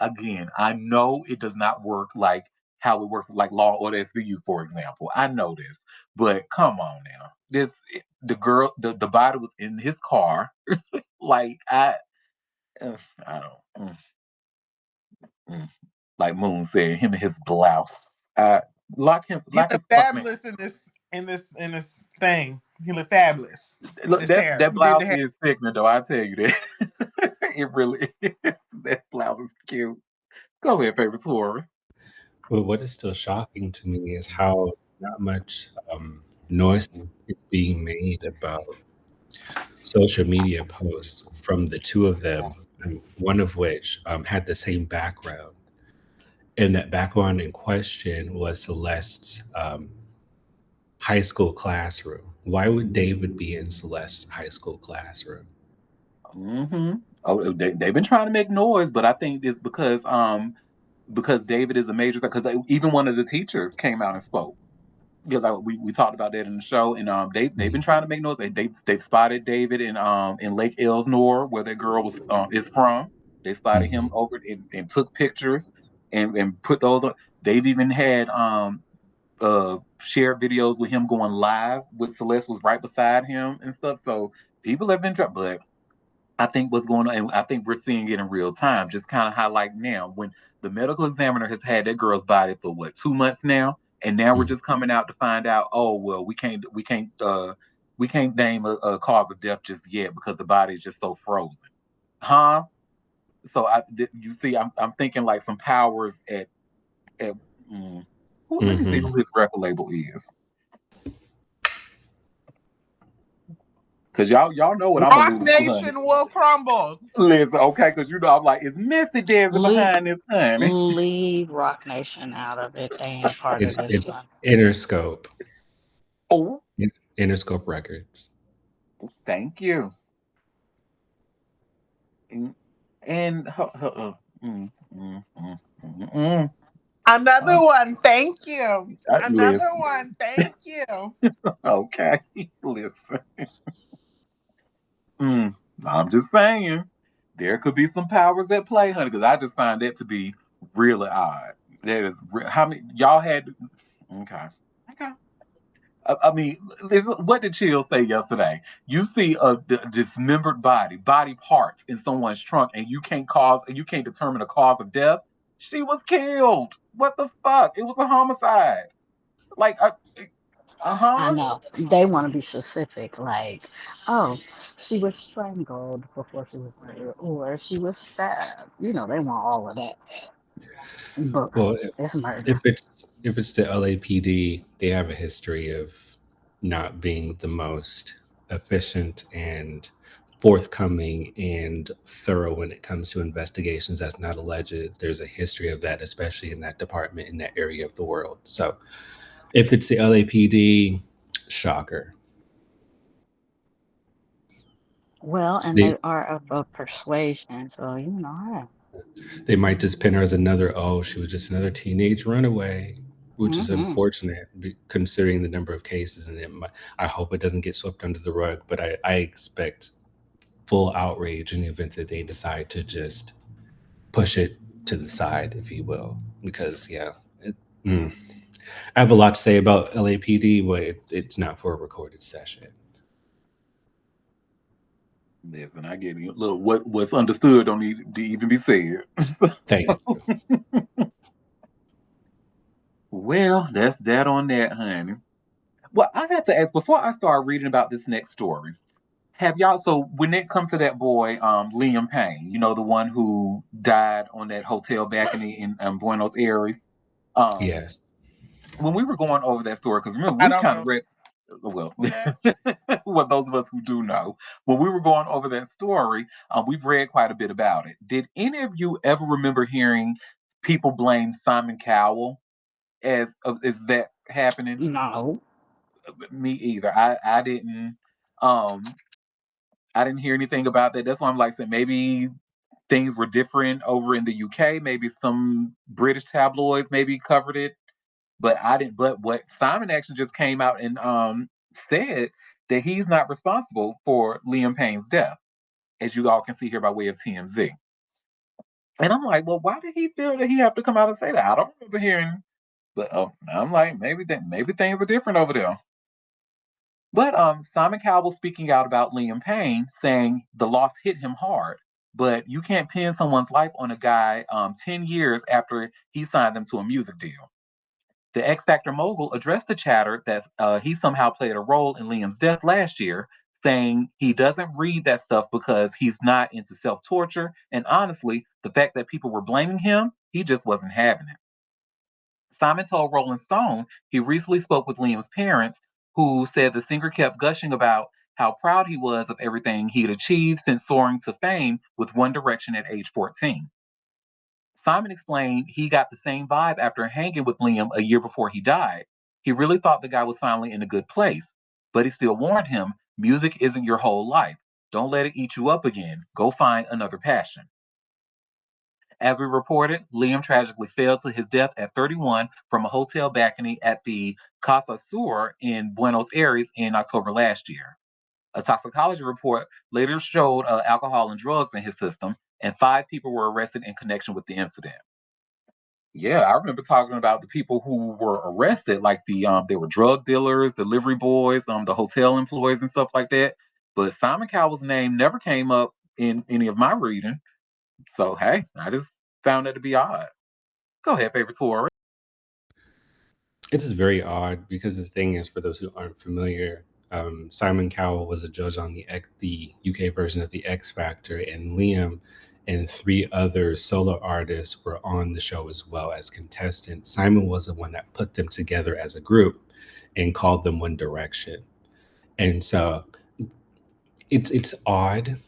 again, I know it does not work like how it works like Law and Order SVU, for example. I know this, but come on now. The girl, the body was in his car. Like uh, I don't mm. Like Moon said, him and his blouse. Uh, He lock his look fucking man. fabulous in this thing. He look fabulous with Look, his hair. that He did the blouse hair. is sickening, though. I tell you that. It really is. That blouse is cute. Go ahead, favorite Taurus. Well, what is still shocking to me is how not much noise is being made about social media posts from the two of them, and one of which had the same background. And that background in question was Celeste's high school classroom. Why would David be in Celeste's high school classroom? Mm-hmm. Oh, they've been trying to make noise, but I think it's because David is a major. Because even one of the teachers came out and spoke. Yeah, like we talked about that in the show, and they've been Mhm. trying to make noise. They've spotted David in Lake Elsnore, where that girl was is from. They spotted him Mhm. over and took pictures and put those on. They've even had shared videos with him going live with Celeste was right beside him and stuff. So people have been but I think what's going on, and I think we're seeing it in real time, just kind of how like now when the medical examiner has had that girl's body for what 2 months now, and now we're Mhm. just coming out to find out, oh well, we can't name a cause of death just yet because the body is just so frozen, huh? So you see, I'm thinking like some powers at mm, let me see Mhm. who his record label is, because y'all know what I'm Rock alluding to, honey. Nation will crumble. Listen, okay, because I'm like, is Misty Dancing Leave, behind this, honey? leave Rock Nation out of it. They ain't part of this It's one. Interscope. Oh, Interscope Records. thank you. And, and mm, mm, mm, mm. Another Um, one. Thank you. Another listen, one. Thank you. okay, listen. Mm, I'm just saying, there could be some powers at play, honey, because I just find that to be really odd. That is, how many y'all had? Okay, okay. I mean, what did Chill say yesterday? You see a dismembered body parts in someone's trunk, and you can't determine the cause of death. She was killed. What the fuck? It was a homicide. Like, I huh? know. They want to be specific, like, oh, she was strangled before she was murdered, or she was stabbed. They want all of that. But Well, it's murder. if it's the LAPD, they have a history of not being the most efficient and forthcoming and thorough when it comes to investigations that's not alleged. There's a history of that, especially in that department in that area of the world. So if it's the LAPD, shocker. Well, and They they are of persuasion, so they might just pin her as another, oh, she was just another teenage runaway, which is hmm unfortunate considering the number of cases. And I hope it doesn't get swept under the rug, but I expect full outrage in the event that they decide to just push it to the side, if you will. Because, yeah, mm. I have a lot to say about LAPD, but it's not for a recorded session. Listen, I get it. Look, what's understood don't need to even be said. Thank you. Well, that's that on that, honey. Well, I have to ask before I start reading about this next story. Have y'all so when it comes to that boy, Liam Payne, the one who died on that hotel balcony in Buenos Aires? Um, Yes. when we were going over that story, because remember I we've don't kind of know read well, who that. well, those of us who do know, when we were going over that story, we've read quite a bit about it. Did any of you ever remember hearing people blame Simon Cowell as is that happening? no. Me either. Um I didn't hear anything about that. That's why I'm like saying maybe things were different over in the UK. Maybe some British tabloids maybe covered it, but I didn't. But what Simon actually just came out and said that he's not responsible for Liam Payne's death, as you all can see here by way of TMZ. And I'm like, well, why did he feel that he have to come out and say that? I don't remember hearing. But I'm like, maybe things are different over there. But Simon Cowell speaking out about Liam Payne, saying the loss hit him hard. But you can't pin someone's life on a guy 10 years after he signed them to a music deal. The X Factor mogul addressed the chatter that he somehow played a role in Liam's death last year, saying he doesn't read that stuff because he's not into self torture. And honestly, the fact that people were blaming him, he just wasn't having it. Simon told Rolling Stone he recently spoke with Liam's parents, who said the singer kept gushing about how proud he was of everything he had achieved since soaring to fame with One Direction at age 14. Simon explained he got the same vibe after hanging with Liam a year before he died. He really thought the guy was finally in a good place, but he still warned him music isn't your whole life. Don't let it eat you up again. Go find another passion. As we reported, Liam tragically fell to his death at 31 from a hotel balcony at the Casa Sur in Buenos Aires in October last year. A toxicology report later showed alcohol and drugs in his system, and 5 people were arrested in connection with the incident. Yeah, I remember talking about the people who were arrested, like they were drug dealers, delivery boys, the hotel employees and stuff like that. But Simon Cowell's name never came up in any of my reading. So hey, I just found that to be odd. Go ahead, favorite Tori. It is very odd because the thing is, for those who aren't familiar, Simon Cowell was a judge on the UK version of the X Factor, and Liam and 3 other solo artists were on the show as well as contestants. Simon was the one that put them together as a group and called them One Direction. And so it's odd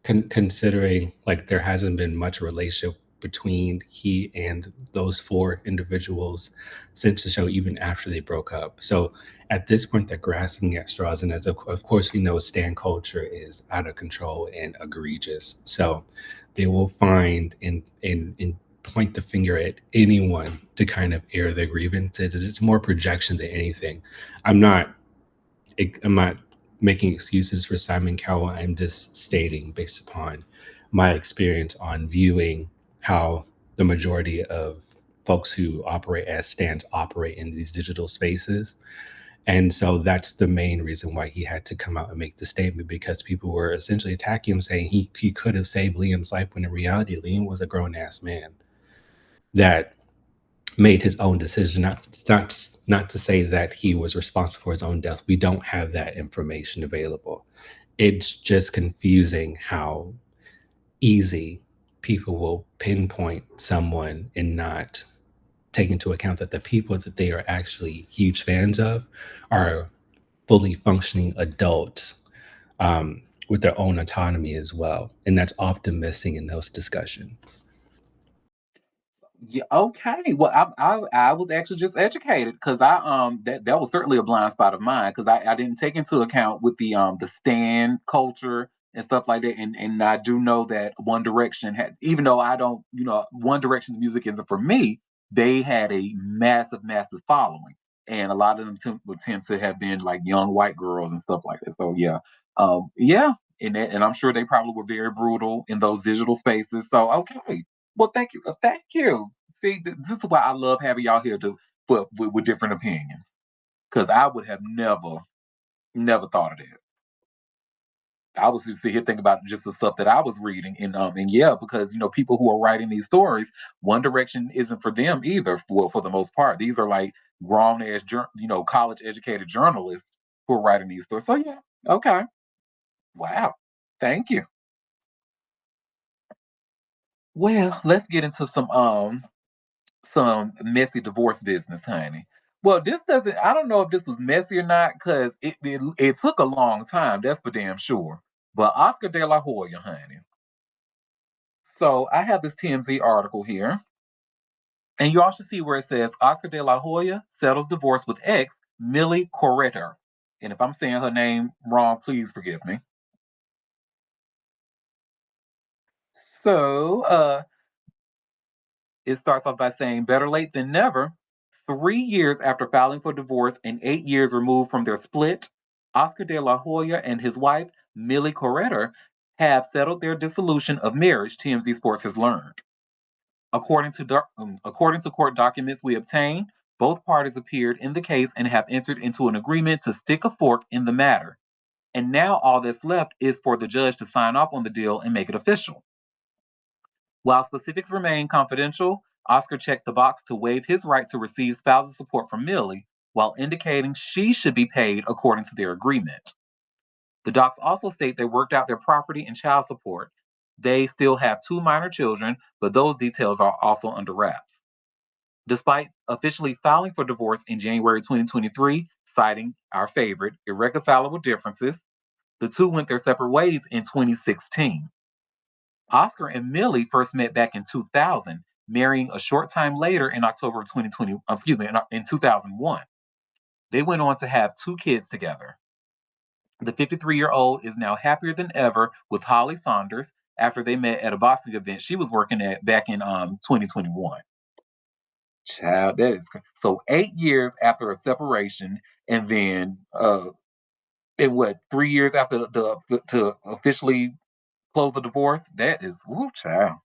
considering like there hasn't been much relationship between he and those 4 individuals since the show, even after they broke up. So at this point, they're grasping at straws, and as of course we know, stan culture is out of control and egregious. So they will find and point the finger at anyone to kind of air their grievances. It's more projection than anything. I'm not I'm not making excuses for Simon Cowell. I'm just stating based upon my experience on viewing how the majority of folks who operate as stands operate in these digital spaces. And so that's the main reason why he had to come out and make the statement, because people were essentially attacking him, saying he could have saved Liam's life, when in reality, Liam was a grown ass man that made his own decision. Not to say that he was responsible for his own death. We don't have that information available. It's just confusing how easy people will pinpoint someone and not take into account that the people that they are actually huge fans of are fully functioning adults, with their own autonomy as well, and that's often missing in those discussions. Yeah, okay. Well, I was actually just educated because that was certainly a blind spot of mine because I didn't take into account with the stan culture and stuff like that. And I do know that One Direction had, even though I don't, One Direction's music isn't for me, they had a massive following. And a lot of them would tend to have been like young white girls and stuff like that. So yeah. And I'm sure they probably were very brutal in those digital spaces. So okay. Well, thank you. Thank you. See, this is why I love having y'all here with different opinions. Because I would have never thought of that. I was just here thinking about just the stuff that I was reading, and yeah, because people who are writing these stories, One Direction isn't for them either. For the most part, these are like grown ass, college educated journalists who are writing these stories. So yeah, okay, wow, thank you. Well, let's get into some messy divorce business, honey. Well, this doesn't. I don't know if this was messy or not because it took a long time. That's for damn sure. But Oscar De La Hoya, honey. So I have this TMZ article here, and you all should see where it says Oscar De La Hoya settles divorce with ex Millie Corretter. And if I'm saying her name wrong, please forgive me. So it starts off by saying, better late than never. 3 years after filing for divorce and 8 years removed from their split, Oscar de la Hoya and his wife, Millie Corretter, have settled their dissolution of marriage, TMZ Sports has learned. According to court documents we obtained, both parties appeared in the case and have entered into an agreement to stick a fork in the matter. And now all that's left is for the judge to sign off on the deal and make it official. While specifics remain confidential, Oscar checked the box to waive his right to receive spousal support from Millie, while indicating she should be paid according to their agreement. The docs also state they worked out their property and child support. They still have 2 minor children, but those details are also under wraps. Despite officially filing for divorce in January 2023, citing our favorite, irreconcilable differences, the two went their separate ways in 2016. Oscar and Millie first met back in 2000, marrying a short time later in October of 2020, in 2001. They went on to have 2 kids together. The 53-year-old is now happier than ever with Holly Saunders after they met at a boxing event she was working at back in 2021. Child, that is so 8 years after a separation, and then in what 3 years after to officially close the divorce. That is, ooh, child.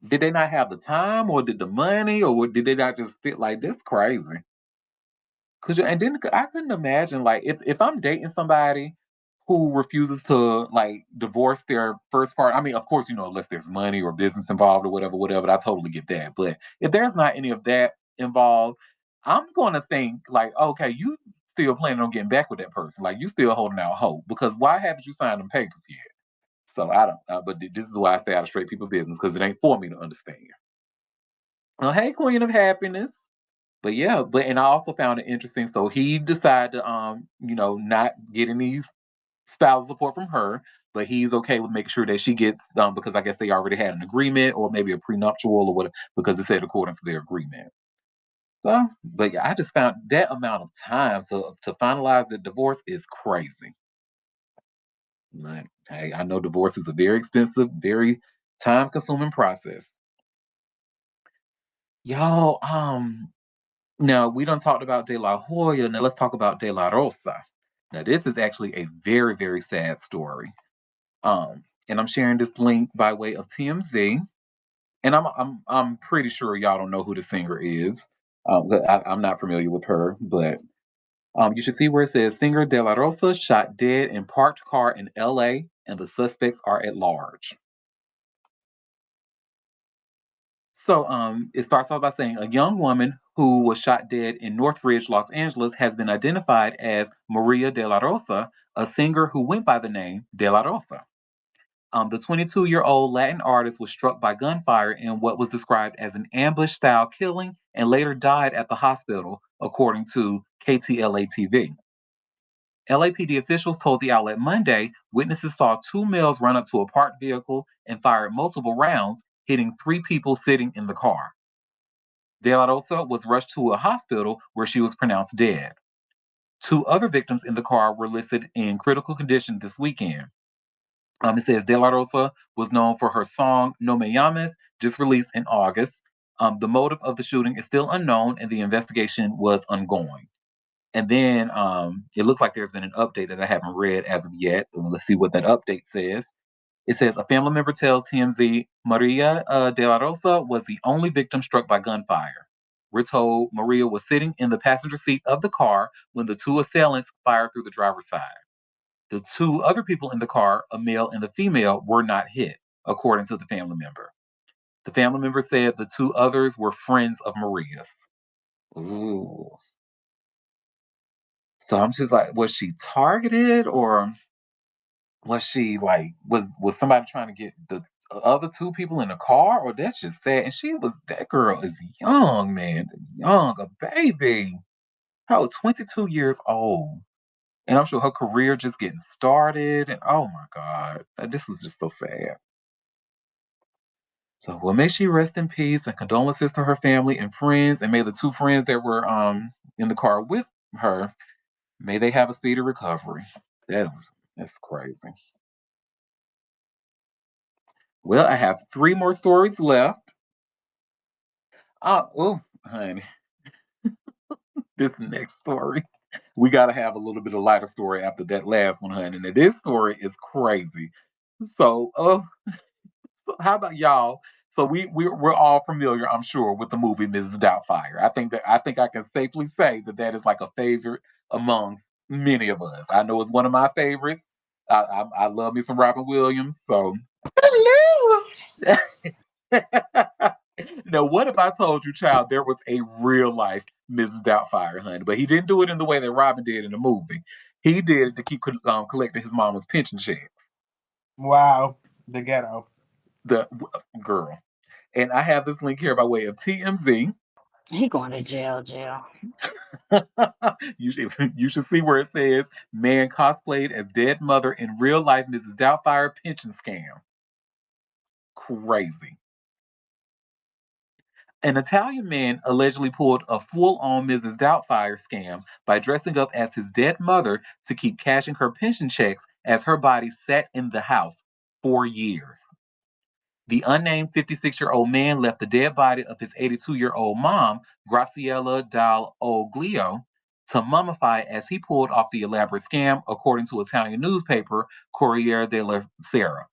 Did they not have the time, or did the money, or did they not just fit like this? Crazy. Cause you, and then I couldn't imagine like if I'm dating somebody who refuses to like divorce their first part. I mean, of course, unless there's money or business involved or whatever, whatever. I totally get that. But if there's not any of that involved, I'm gonna think like, okay, you still planning on getting back with that person. Like you still holding out hope because why haven't you signed them papers yet? So I don't. But this is why I stay out of straight people business because it ain't for me to understand. Oh, hey, Queen of Happiness. But yeah, and I also found it interesting. So he decided to not get any spousal support from her, but he's okay with making sure that she gets because I guess they already had an agreement or maybe a prenuptial or whatever, because it said according to their agreement. So, but yeah, I just found that amount of time to finalize the divorce is crazy. Like, hey, I know divorce is a very expensive, very time consuming process. Y'all, now we done talked about De La Hoya. Now let's talk about De La Rosa. Now this is actually a very, very sad story. And I'm sharing this link by way of TMZ. And I'm pretty sure y'all don't know who the singer is. But I'm not familiar with her, but you should see where it says singer De La Rosa shot dead in parked car in LA and the suspects are at large. So it starts off by saying a young woman who was shot dead in Northridge, Los Angeles, has been identified as Maria de la Rosa, a singer who went by the name De La Rosa. The 22-year-old Latin artist was struck by gunfire in what was described as an ambush-style killing and later died at the hospital, according to KTLA TV. LAPD officials told the outlet Monday witnesses saw 2 males run up to a parked vehicle and fired multiple rounds, hitting 3 people sitting in the car. De La Rosa was rushed to a hospital where she was pronounced dead. 2 other victims in the car were listed in critical condition this weekend. It says De La Rosa was known for her song No Me Llames, just released in August. The motive of the shooting is still unknown and the investigation was ongoing. And then it looks like there's been an update that I haven't read as of yet. Let's see what that update says. It says a family member tells TMZ Maria de la Rosa was the only victim struck by gunfire. We're told Maria was sitting in the passenger seat of the car when the 2 assailants fired through the driver's side. The 2 other people in the car, a male and a female, were not hit, according to the family member. The family member said the 2 others were friends of Maria's. Ooh. So I'm just like, was she targeted or was she like was somebody trying to get the other 2 people in the car? Or that's just sad. And that girl is young, man. Young, a baby. How 22 years old. And I'm sure her career just getting started. And oh my God. This was just so sad. So well, may she rest in peace and condolences to her family and friends, and may the 2 friends that were in the car with her. May they have a speedy recovery. That's crazy. Well, I have three more stories left. Oh, honey, this next story. We got to have a little bit of lighter story after that last one, honey. Now, this story is crazy. So, how about y'all? So we're all familiar, I'm sure, with the movie Mrs. Doubtfire. I think I can safely say that that is like a favorite amongst many of us. I know it's one of my favorites. I love me some Robin Williams. So now, what if I told you, child, there was a real life Mrs. Doubtfire, honey? But he didn't do it in the way that Robin did in the movie. He did it to keep collecting his mama's pension checks. Wow, the ghetto. The girl. And I have this link here by way of TMZ. He going to jail. You should see where it says man cosplayed as dead mother in real life Mrs. Doubtfire pension scam. Crazy. An Italian man allegedly pulled a full on Mrs. Doubtfire scam by dressing up as his dead mother to keep cashing her pension checks as her body sat in the house for years. The unnamed 56-year-old man left the dead body of his 82-year-old mom, Graciela Dal Oglio, to mummify as he pulled off the elaborate scam, according to Italian newspaper Corriere della Sera.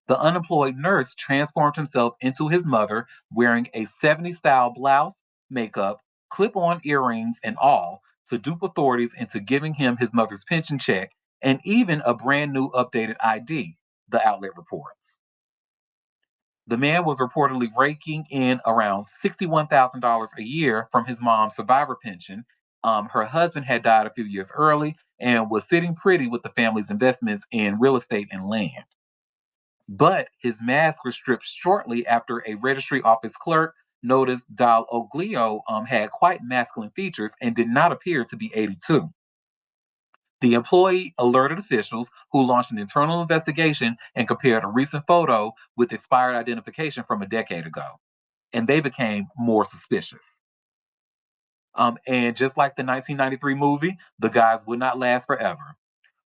The unemployed nurse transformed himself into his mother, wearing a 70s style blouse, makeup, clip on earrings, and all, to dupe authorities into giving him his mother's pension check and even a brand new updated ID, the outlet reports. The man was reportedly raking in around $61,000 a year from his mom's survivor pension. Her husband had died a few years early and was sitting pretty with the family's investments in real estate and land. But his mask was stripped shortly after a registry office clerk noticed Dal Oglio had quite masculine features and did not appear to be 82. The employee alerted officials, who launched an internal investigation and compared a recent photo with expired identification from a decade ago. And they became more suspicious. And just like the 1993 movie, the guys would not last forever.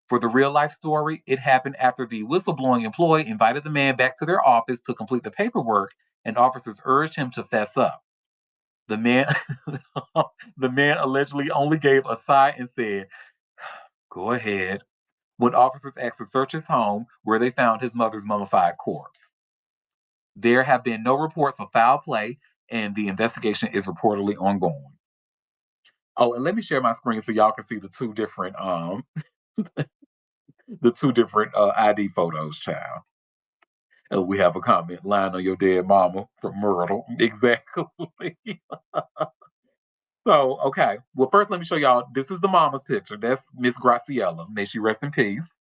For the real life story, it happened after the whistleblowing employee invited the man back to their office to complete the paperwork, and officers urged him to fess up. The man, the man allegedly only gave a sigh and said, "Go ahead," when officers asked to search his home, where they found his mother's mummified corpse. There have been no reports of foul play, and the investigation is reportedly ongoing. Oh, and let me share my screen so y'all can see the two different ID photos, child. We have a comment line on your dead mama from Myrtle. Exactly. So, okay. Well, first, let me show y'all. This is the mama's picture. That's Miss Graciela. May she rest in peace.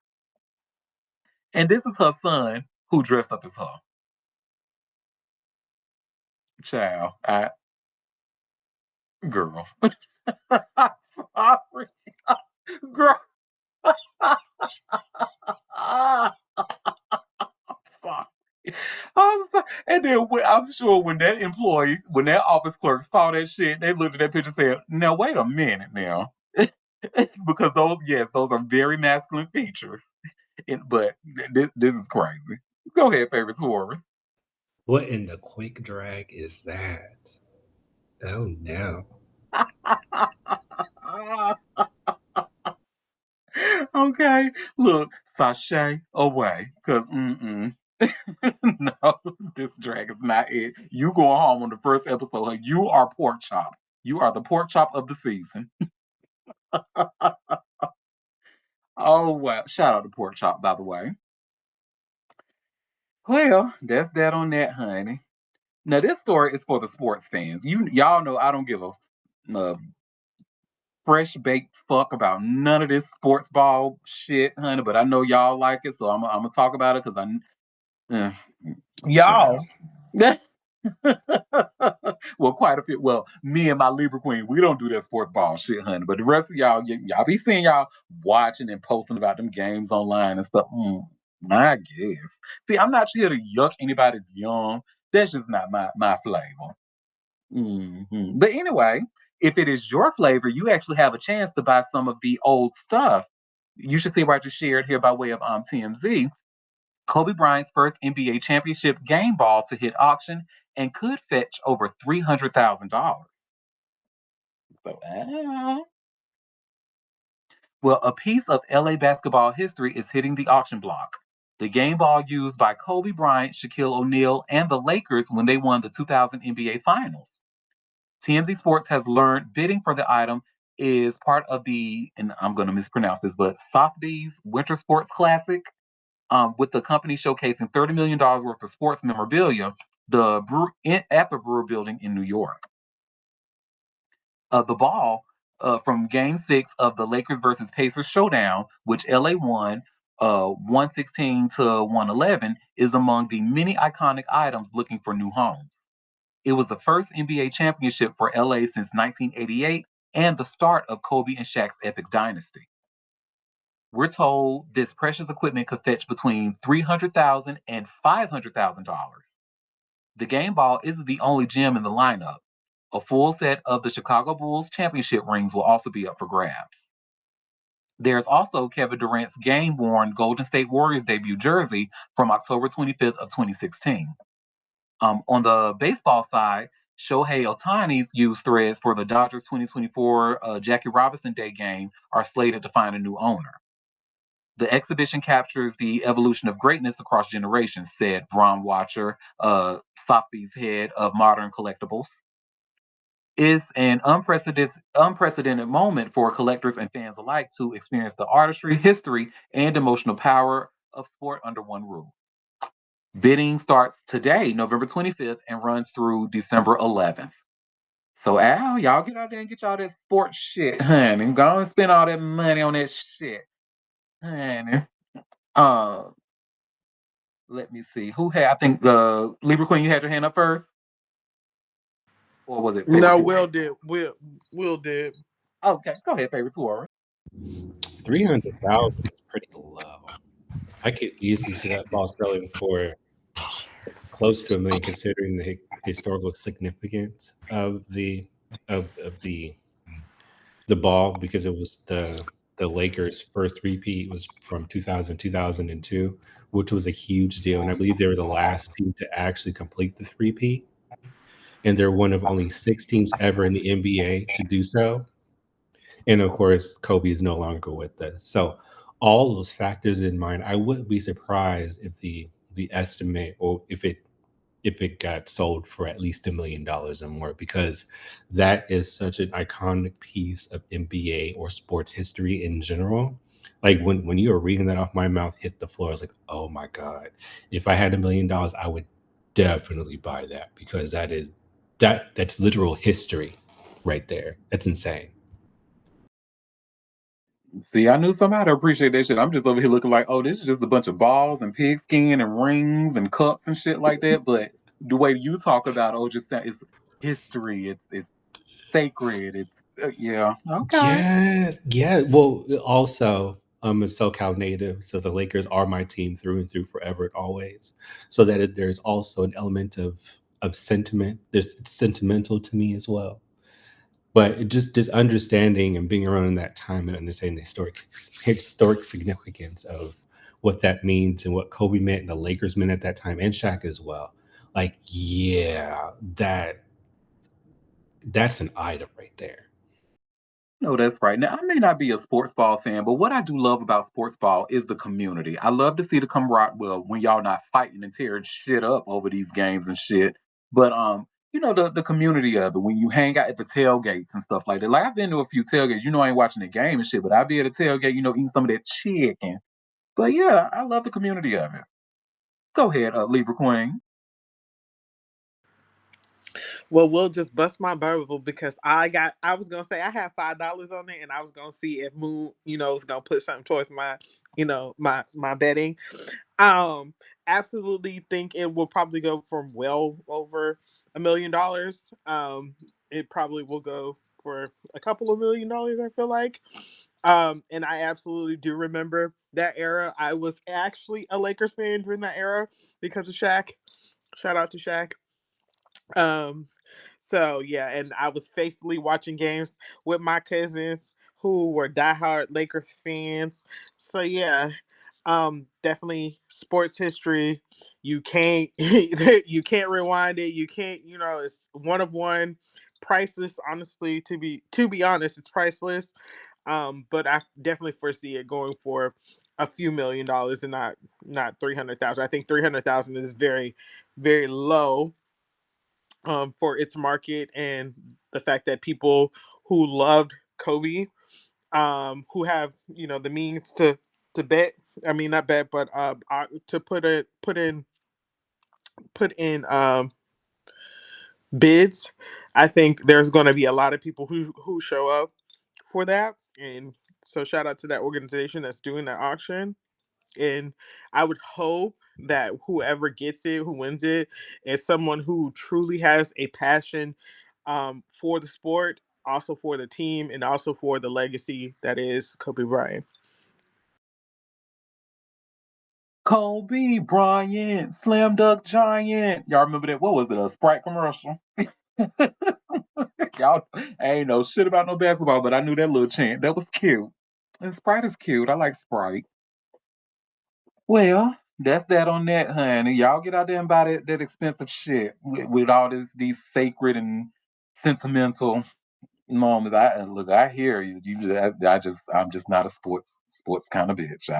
And this is her son who dressed up as her. Child, girl. I'm sorry. Girl. Sorry. And then I'm sure when that employee, when that office clerk saw that shit, they looked at that picture and said, "Now wait a minute now," because those are very masculine features. But this is crazy. Go ahead, favorite tourist. What in the quick drag is that? Oh no. Okay, look, sashay away, cause no, this drag is not it. You going home on the first episode. Like, you are pork chop. You are the pork chop of the season. Oh well, shout out to pork chop, by the way. Well, that's that on that, honey. Now this story is for the sports fans. Y'all know I don't give a fresh baked fuck about none of this sports ball shit, honey. But I know y'all like it, so I'm gonna talk about it because Y'all. well, quite a few. Well, me and my Libra Queen, we don't do that sports ball shit, honey. But the rest of y'all be seeing y'all watching and posting about them games online and stuff. I guess. See, I'm not here to yuck anybody's yum. That's just not my flavor. But anyway, if it is your flavor, you actually have a chance to buy some of the old stuff. You should see what I just shared here by way of TMZ. Kobe Bryant's first NBA championship game ball to hit auction and could fetch over $300,000. So, well, a piece of LA basketball history is hitting the auction block. The game ball used by Kobe Bryant, Shaquille O'Neal, and the Lakers when they won the 2000 NBA Finals. TMZ Sports has learned bidding for the item is part of the, and I'm going to mispronounce this, but Sotheby's Winter Sports Classic, with the company showcasing $30 million worth of sports memorabilia at the Brewer Building in New York. The ball from Game 6 of the Lakers versus Pacers showdown, which LA won 116 to 111, is among the many iconic items looking for new homes. It was the first NBA championship for LA since 1988 and the start of Kobe and Shaq's epic dynasty. We're told this precious equipment could fetch between $300,000 and $500,000. The game ball isn't the only gem in the lineup. A full set of the Chicago Bulls championship rings will also be up for grabs. There's also Kevin Durant's game-worn Golden State Warriors debut jersey from October 25th of 2016. On the baseball side, Shohei Ohtani's used threads for the Dodgers 2024 Jackie Robinson Day game are slated to find a new owner. The exhibition captures the evolution of greatness across generations, said Bron Watcher, Sotheby's head of modern collectibles. It's an unprecedented moment for collectors and fans alike to experience the artistry, history, and emotional power of sport under one roof. Bidding starts today, November 25th, and runs through December 11th. So, Al, y'all get out there and get y'all that sports shit, honey. Go and spend all that money on that shit, honey. Uh, Let me see. Who had, I think, Libra Queen, you had your hand up first? Or was it Favorite No, Two? Will did. Will did. Okay, go ahead, Favorite Two. 300,000 is pretty low. I could easily see that ball selling for close to $1 million, considering the historical significance of the ball, because it was the Lakers' first repeat was from 2002, which was a huge deal, and I believe they were the last team to actually complete the three-peat, and they're one of only 6 teams ever in the NBA to do so. And of course, Kobe is no longer with us. So all those factors in mind, I wouldn't be surprised if the estimate, or if it got sold for at least $1 million or more, because that is such an iconic piece of NBA or sports history in general. Like when you were reading that off, my mouth hit the floor. I was like, oh my God. If I had $1 million, I would definitely buy that, because that's literal history right there. That's insane. See, I knew somebody to appreciate that shit. I'm just over here looking like, oh, this is just a bunch of balls and pigskin and rings and cups and shit like that. But the way you talk about it, oh, just that it's history. It's sacred. It's yeah, okay. Yes, yeah. Well, also, I'm a SoCal native, so the Lakers are my team through and through, forever and always. So there's also an element of sentiment. It's sentimental to me as well. But just understanding and being around in that time and understanding the historic significance of what that means and what Kobe meant and the Lakers meant at that time, and Shaq as well. Like, yeah, that's an item right there. No, that's right. Now, I may not be a sports ball fan, but what I do love about sports ball is the community. I love to see the camaraderie, well, when y'all not fighting and tearing shit up over these games and shit. But the community of it, when you hang out at the tailgates and stuff like that. Like I've been to a few tailgates. I ain't watching the game and shit, but I'd be at a tailgate, eating some of that chicken. But yeah, I love the community of it. Go ahead, Libra Queen. Well, we'll just bust my bubble because I was gonna say I had $5 on it and I was gonna see if Moon, was gonna put something towards my, my betting. Um, Absolutely think it will probably go from well over $1 million. It probably will go for a couple of $1 million, I feel like. And I absolutely do remember that era. I was actually a Lakers fan during that era because of Shaq. Shout out to Shaq. Um, So yeah, and I was faithfully watching games with my cousins who were diehard Lakers fans. So yeah, definitely sports history. You can't you can't rewind it. You can't, it's one of one, priceless. Honestly, to be honest, it's priceless. But I definitely foresee it going for a few $1,000,000 and not 300,000. I think 300,000 is very, very low for its market, and the fact that people who loved Kobe, who have the means to bet. I mean, not bet, but to put in bids. I think there's going to be a lot of people who show up for that, and so shout out to that organization that's doing that auction. And I would hope that whoever gets it, who wins it, is someone who truly has a passion for the sport, also for the team, and also for the legacy that is Kobe Bryant. Kobe Bryant, Slam Dunk Giant. Y'all remember that? What was it? A Sprite commercial? Y'all, I ain't know shit about no basketball, but I knew that little chant. That was cute. And Sprite is cute. I like Sprite. Well, that's that on that, honey. Y'all get out there and buy that expensive shit with all these sacred and sentimental moments. I hear you. I'm just not a sports kind of bitch.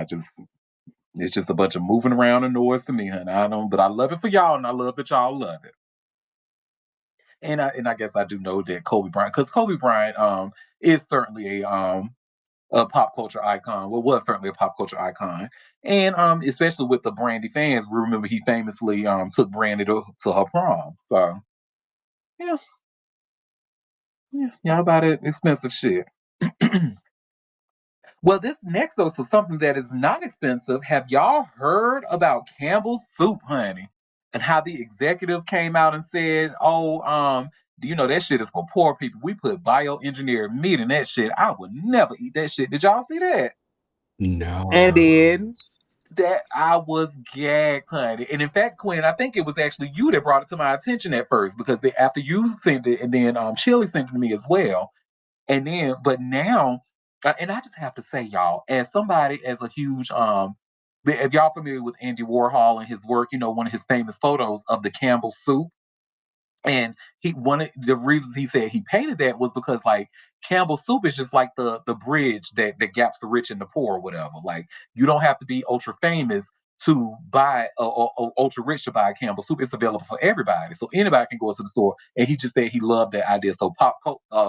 It's just a bunch of moving around and noise to me, honey. I don't, but I love it for y'all, and I love that y'all love it. And I guess I do know that Kobe Bryant, because Kobe Bryant is certainly a pop culture icon. Well, was certainly a pop culture icon, and especially with the Brandy fans, we remember he famously took Brandy to her prom. So yeah, yeah, y'all about it expensive shit. Well, this next goes to something that is not expensive. Have y'all heard about Campbell's soup, honey? And how the executive came out and said, "Oh, do you know that shit is for poor people? We put bioengineered meat in that shit. I would never eat that shit." Did y'all see that? And No. then That I was gagged, honey. And in fact, Quinn, I think it was actually you that brought it to my attention at first because after you sent it, and then Chili sent it to me as well. And then, but now, and I just have to say, y'all, as somebody as a huge if y'all familiar with Andy Warhol and his work, one of his famous photos of the Campbell soup. And he wanted the reason he said he painted that was because like Campbell soup is just like the bridge that gaps the rich and the poor or whatever. Like you don't have to be ultra famous to buy or ultra rich to buy Campbell soup. It's available for everybody, so anybody can go to the store. And he just said he loved that idea. So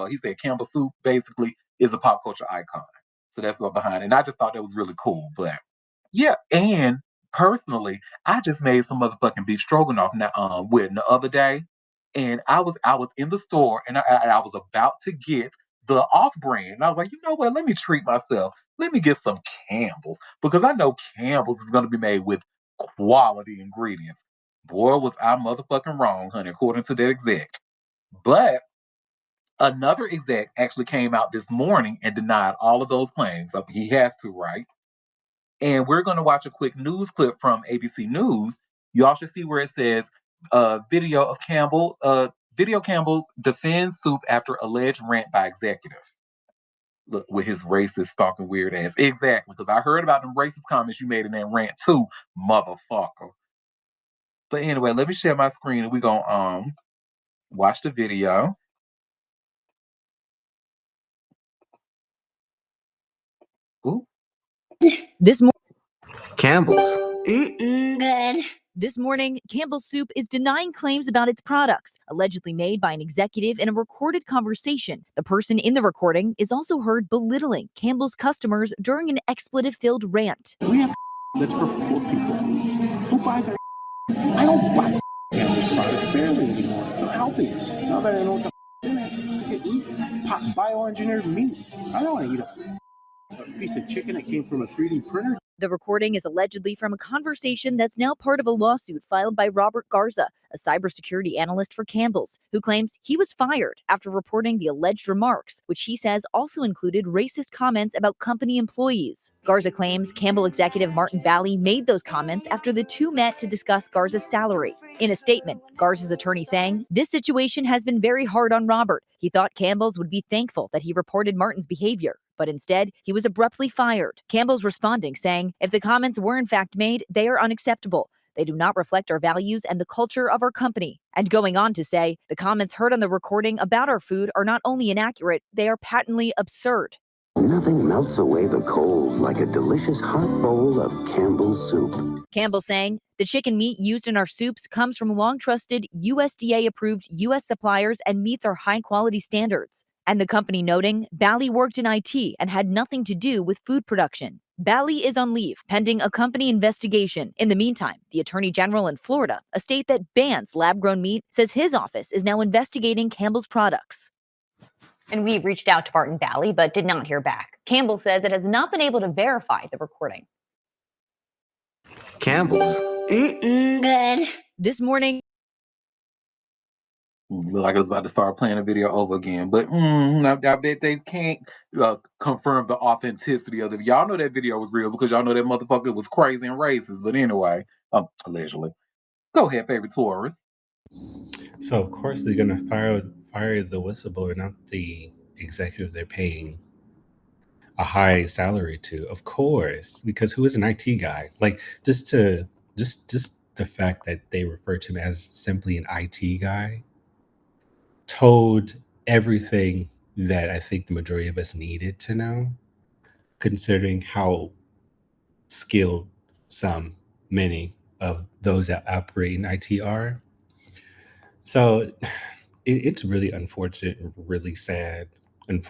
he said Campbell soup basically is a pop culture icon. So that's what behind it. And I just thought that was really cool. But yeah, and personally, I just made some motherfucking beef stroganoff now with the other day, and I was in the store, and I was about to get the off brand, and I was like, you know what? Let me treat myself. Let me get some Campbell's because I know Campbell's is going to be made with quality ingredients. Boy, was I motherfucking wrong, honey, according to that exec. But another exec actually came out this morning and denied all of those claims. He has to, right? And we're going to watch a quick news clip from ABC News. You all should see where it says video Campbell's defends soup after alleged rant by executive. Look, with his racist, stalking weird ass. Exactly, because I heard about them racist comments you made in that rant too, motherfucker. But anyway, let me share my screen and we're going to watch the video. Ooh. This morning, Campbell's. good. This morning, Campbell's Soup is denying claims about its products, allegedly made by an executive in a recorded conversation. The person in the recording is also heard belittling Campbell's customers during an expletive-filled rant. We have that's for poor people. Who buys our I don't buy Campbell's products barely anymore. It's unhealthy. Now that I know what the in it, I can eat bioengineered meat. I don't want to eat a piece of chicken that came from a 3D printer. The recording is allegedly from a conversation that's now part of a lawsuit filed by Robert Garza, a cybersecurity analyst for Campbell's, who claims he was fired after reporting the alleged remarks, which he says also included racist comments about company employees. Garza claims Campbell executive Martin Bally made those comments after the two met to discuss Garza's salary. In a statement, Garza's attorney saying, "This situation has been very hard on Robert. He thought Campbell's would be thankful that he reported Martin's behavior, but instead, he was abruptly fired." Campbell's responding, saying, "If the comments were in fact made, they are unacceptable. They do not reflect our values and the culture of our company." And going on to say, "The comments heard on the recording about our food are not only inaccurate, they are patently absurd." Nothing melts away the cold like a delicious hot bowl of Campbell's soup. Campbell saying, "The chicken meat used in our soups comes from long-trusted, USDA-approved U.S. suppliers and meets our high-quality standards." And the company noting, Bally worked in IT and had nothing to do with food production. Bally is on leave, pending a company investigation. In the meantime, the Attorney General in Florida, a state that bans lab-grown meat, says his office is now investigating Campbell's products. And we reached out to Martin Bally, but did not hear back. Campbell says it has not been able to verify the recording. Campbell's. Good. This morning, Look like I was about to start playing the video over again, but I bet they can't confirm the authenticity of it. Y'all know that video was real because y'all know that motherfucker was crazy and racist. But anyway, allegedly. Go ahead, favorite tourist. So of course they're gonna fire the whistleblower, not the executive they're paying a high salary to. Of course, because who is an IT guy? Like just the fact that they refer to him as simply an IT guy told everything that I think the majority of us needed to know, considering how skilled many of those that operate in IT are. So it's really unfortunate and really sad. And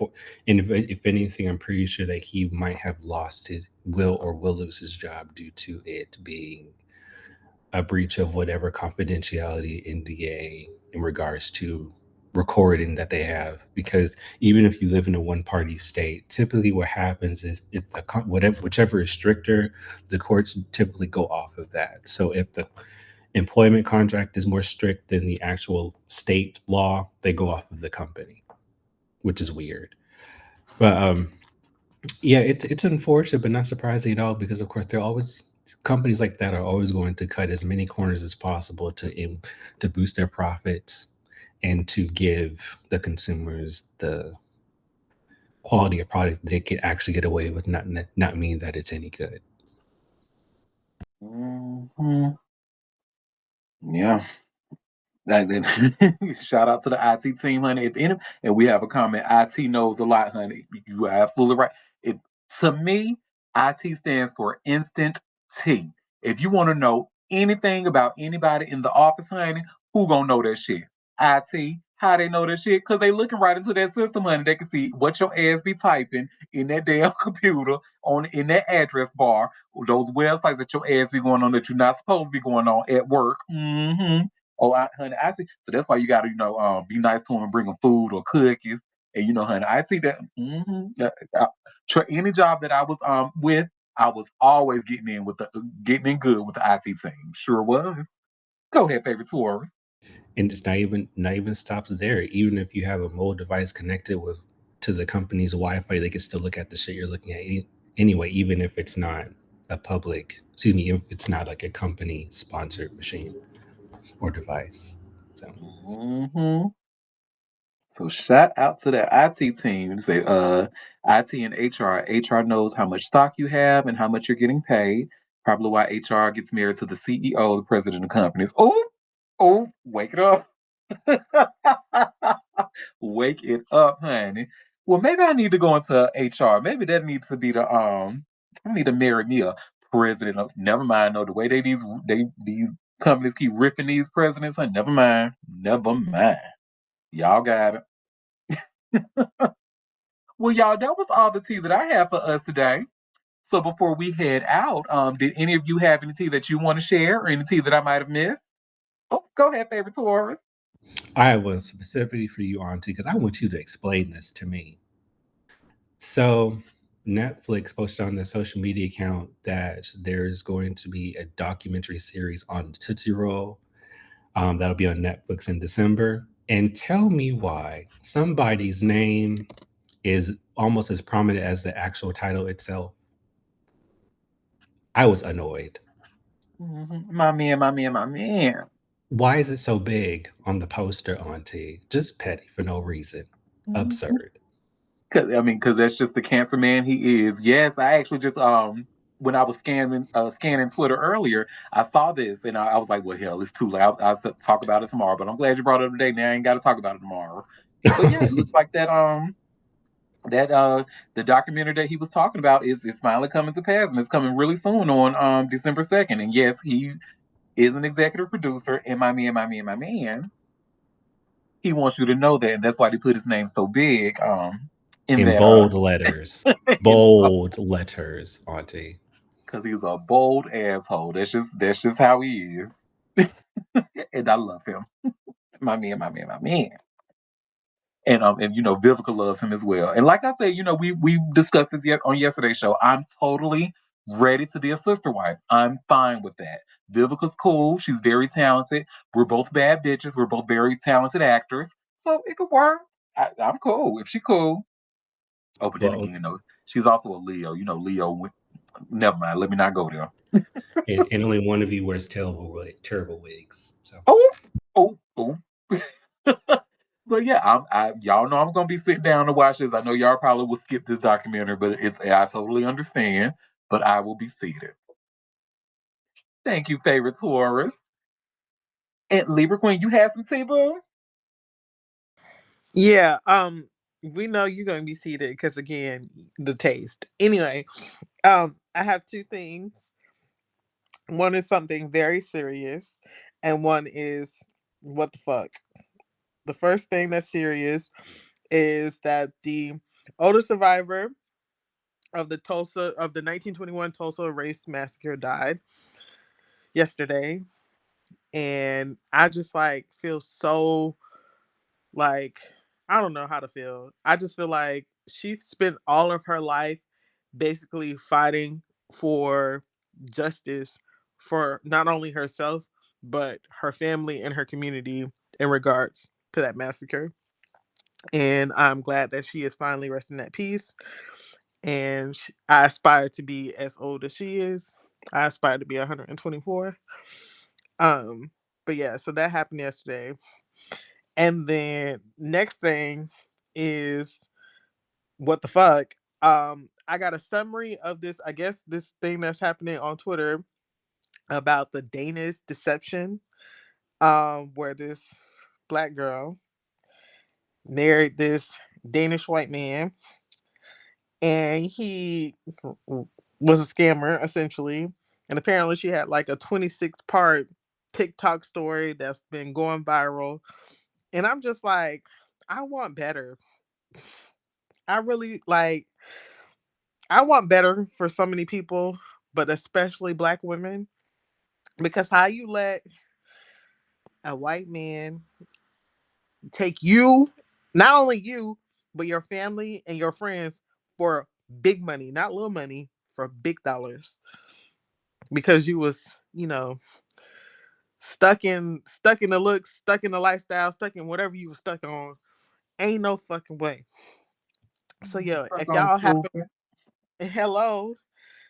if anything, I'm pretty sure that he might have lost his will lose his job due to it being a breach of whatever confidentiality NDA in regards to recording that they have. Because even if you live in a one-party state, typically what happens is if whichever is stricter, the courts typically go off of that. So if the employment contract is more strict than the actual state law, they go off of the company, which is weird. But yeah, it's unfortunate, but not surprising at all, because of course companies like that are always going to cut as many corners as possible to boost their profits and to give the consumers the quality of products they could actually get away with, not mean that it's any good. Mm-hmm. Yeah. Shout out to the IT team, honey. And we have a comment, IT knows a lot, honey. You are absolutely right. To me, IT stands for instant T. If you want to know anything about anybody in the office, honey, who gonna know that shit? IT. How they know that shit? Because they looking right into that system, honey. They can see what your ass be typing in that damn computer in that address bar, those websites that your ass be going on that you're not supposed to be going on at work. Mm-hmm. Oh, honey, I see. So that's why you got to, be nice to them and bring them food or cookies. And honey, I see that. Any job that I was with, I was always getting in good with the IT team. Sure was. Go ahead, favorite tourist. And it's not even stops there. Even if you have a mobile device connected to the company's Wi-Fi, they can still look at the shit you're looking at anyway, even if it's not if it's not like a company sponsored machine or device. So shout out to the IT team and say, IT and HR. HR knows how much stock you have and how much you're getting paid. Probably why HR gets married to the CEO, the president of companies. Oh, wake it up. Wake it up, honey. Well, maybe I need to go into HR. Maybe that needs to be I need to marry me a president of, never mind. No, the way these companies keep riffing these presidents, honey, never mind. Never mind. Y'all got it. Well, y'all, that was all the tea that I have for us today. So before we head out, did any of you have any tea that you want to share or any tea that I might have missed? Oh, go ahead, favorite tourist. I have one specifically for you, Auntie, because I want you to explain this to me. So Netflix posted on their social media account that there's going to be a documentary series on Tootsie Roll. That'll be on Netflix in December. And tell me why somebody's name is almost as prominent as the actual title itself. I was annoyed. My man. Why is it so big on the poster, Auntie? Just petty for no reason. Absurd. Because that's just the cancer man he is. Yes, I actually just when I was scanning Twitter earlier, I saw this and I was like, well, hell, it's too late. I'll talk about it tomorrow. But I'm glad you brought it up today. Now I ain't got to talk about it tomorrow. But yeah, it looks like that the documentary that he was talking about is finally coming to pass, and it's coming really soon on December 2nd. And yes, he is an executive producer, and my man, he wants you to know that, and that's why they put his name so big in In that bold letters. Bold letters, Auntie. because he's a bold asshole. That's just how he is, and I love him. My man. And Vivica loves him as well. And like I said, we discussed this on yesterday's show. I'm totally ready to be a sister wife. I'm fine with that. Vivica's cool. She's very talented. We're both bad bitches. We're both very talented actors. So it could work. I'm cool if she cool. Oh, but then Well, again, she's also a Leo. Leo. Never mind. Let me not go there. and only one of you wears terrible wigs. So Oh. But yeah, y'all know I'm gonna be sitting down to watch this. I know y'all probably will skip this documentary, but I totally understand. But I will be seated. Thank you, favorite Taurus. And Libra Queen, you have some tea, boo? Yeah, we know you're gonna be seated because again, the taste. Anyway, I have two things. One is something very serious, and one is what the fuck. The first thing that's serious is that the older survivor of the 1921 Tulsa race massacre died yesterday, and I just feel so like I don't know how to feel. I just feel like she spent all of her life basically fighting for justice for not only herself but her family and her community in regards to that massacre. And I'm glad that she is finally resting at peace. And I aspire to be as old as she is. I aspire to be 124. Um, but yeah, so that happened yesterday. And then next thing is what the fuck? I got a summary of this, I guess this thing that's happening on Twitter about the Danish deception, where this black girl married this Danish white man, and he was a scammer essentially. And apparently she had like a 26-part TikTok story that's been going viral. And I'm just like, I want better. I really I want better for so many people, but especially black women, because how you let a white man take you, not only you, but your family and your friends for big money, not little money, for big dollars, because you was, stuck in the looks, stuck in the lifestyle, stuck in whatever you was stuck on. Ain't no fucking way. So yeah, Fuck if on y'all happen, stupid. hello.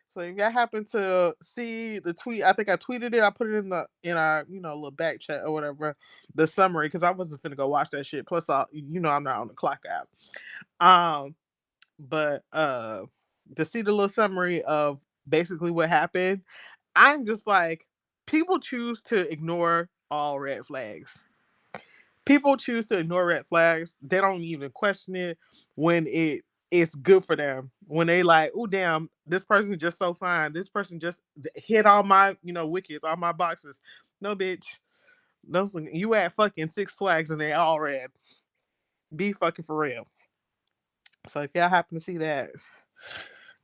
So if y'all happen to see the tweet, I think I tweeted it. I put it in our little back chat or whatever, the summary, because I wasn't finna go watch that shit. Plus, I'm not on the clock app. But to see the little summary of basically what happened, I'm just like, people choose to ignore all red flags. People choose to ignore red flags. They don't even question it when it's good for them. When they like, oh damn, this person's just so fine. This person just hit all my, wickets, all my boxes. No bitch. Those you at fucking Six Flags and they all red. Be fucking for real. So if y'all happen to see that,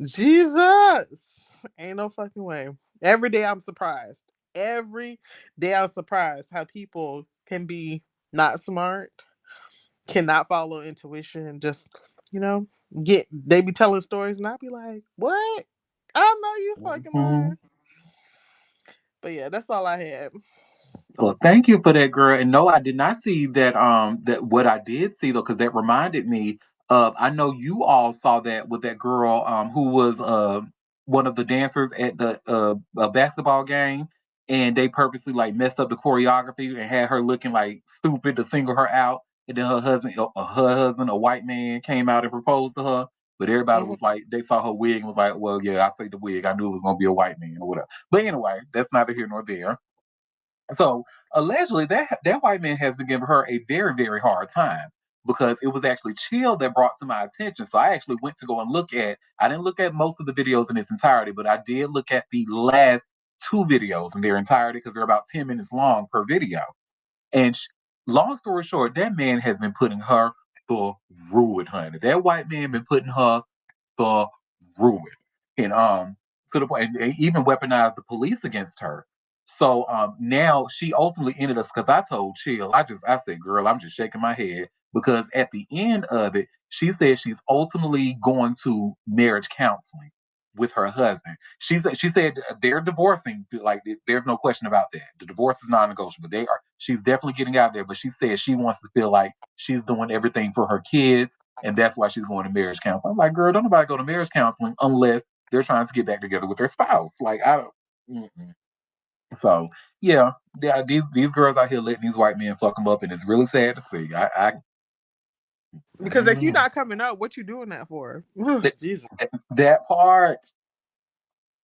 Jesus, ain't no fucking way. Every day I'm surprised. Every day I'm surprised how people can be not smart, cannot follow intuition, just, they be telling stories, and I be like, what? I know you fucking lying. But yeah, that's all I had. Well, thank you for that, girl. And no, I did not see that. That what I did see though, because that reminded me of. I know you all saw that with that girl, who was one of the dancers at the a basketball game, and they purposely like messed up the choreography and had her looking like stupid to single her out. And then her husband, a white man, came out and proposed to her. But everybody was like, they saw her wig and was like, well, yeah, I see the wig. I knew it was gonna be a white man or whatever. But anyway, that's neither here nor there. So allegedly, that white man has been giving her a very, very hard time because it was actually Chill that brought to my attention. So I actually went to go and look at. I didn't look at most of the videos in its entirety, but I did look at the last two videos in their entirety because they're about 10 minutes long per video. And long story short, that man has been putting her for ruin, honey. That white man been putting her for ruin. And to the point, and they even weaponized the police against her. So now she ultimately ended up because I told Chill, I said, girl, I'm just shaking my head because at the end of it, she said she's ultimately going to marriage counseling with her husband. She said they're divorcing. Like there's no question about that. The divorce is non-negotiable. They are. She's definitely getting out there, but she said she wants to feel like she's doing everything for her kids, and that's why she's going to marriage counseling. I'm like, girl, don't nobody go to marriage counseling unless they're trying to get back together with their spouse. Like I don't. Mm-mm. So yeah, these girls out here letting these white men fuck them up, and it's really sad to see. Because if you're not coming up, what you doing that for? Jesus. That part.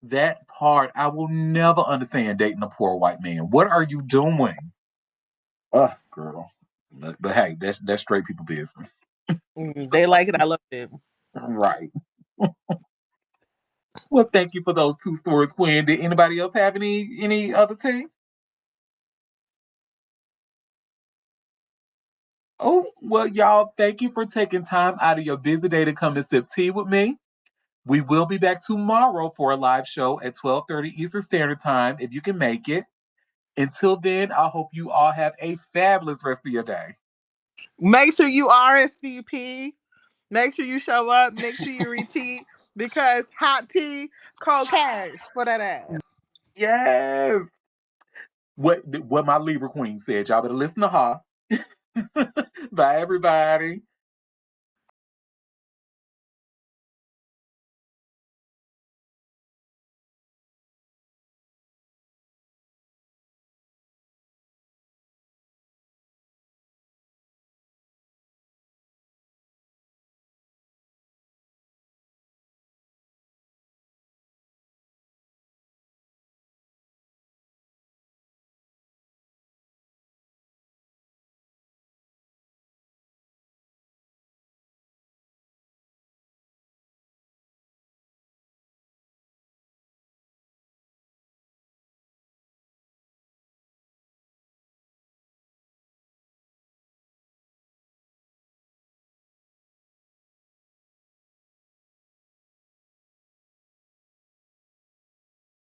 That part, I will never understand dating a poor white man. What are you doing? Girl. But hey, that's straight people business. They like it. I love it. Right. Well, thank you for those two stories, Quinn. Did anybody else have any other tea? Oh, well, y'all, thank you for taking time out of your busy day to come and sip tea with me. We will be back tomorrow for a live show at 12:30 Eastern Standard Time if you can make it. Until then, I hope you all have a fabulous rest of your day. Make sure you RSVP. Make sure you show up. Make sure you retweet because hot tea, cold cash for that ass. Yes. What my Libra queen said. Y'all better listen to her. Bye, everybody.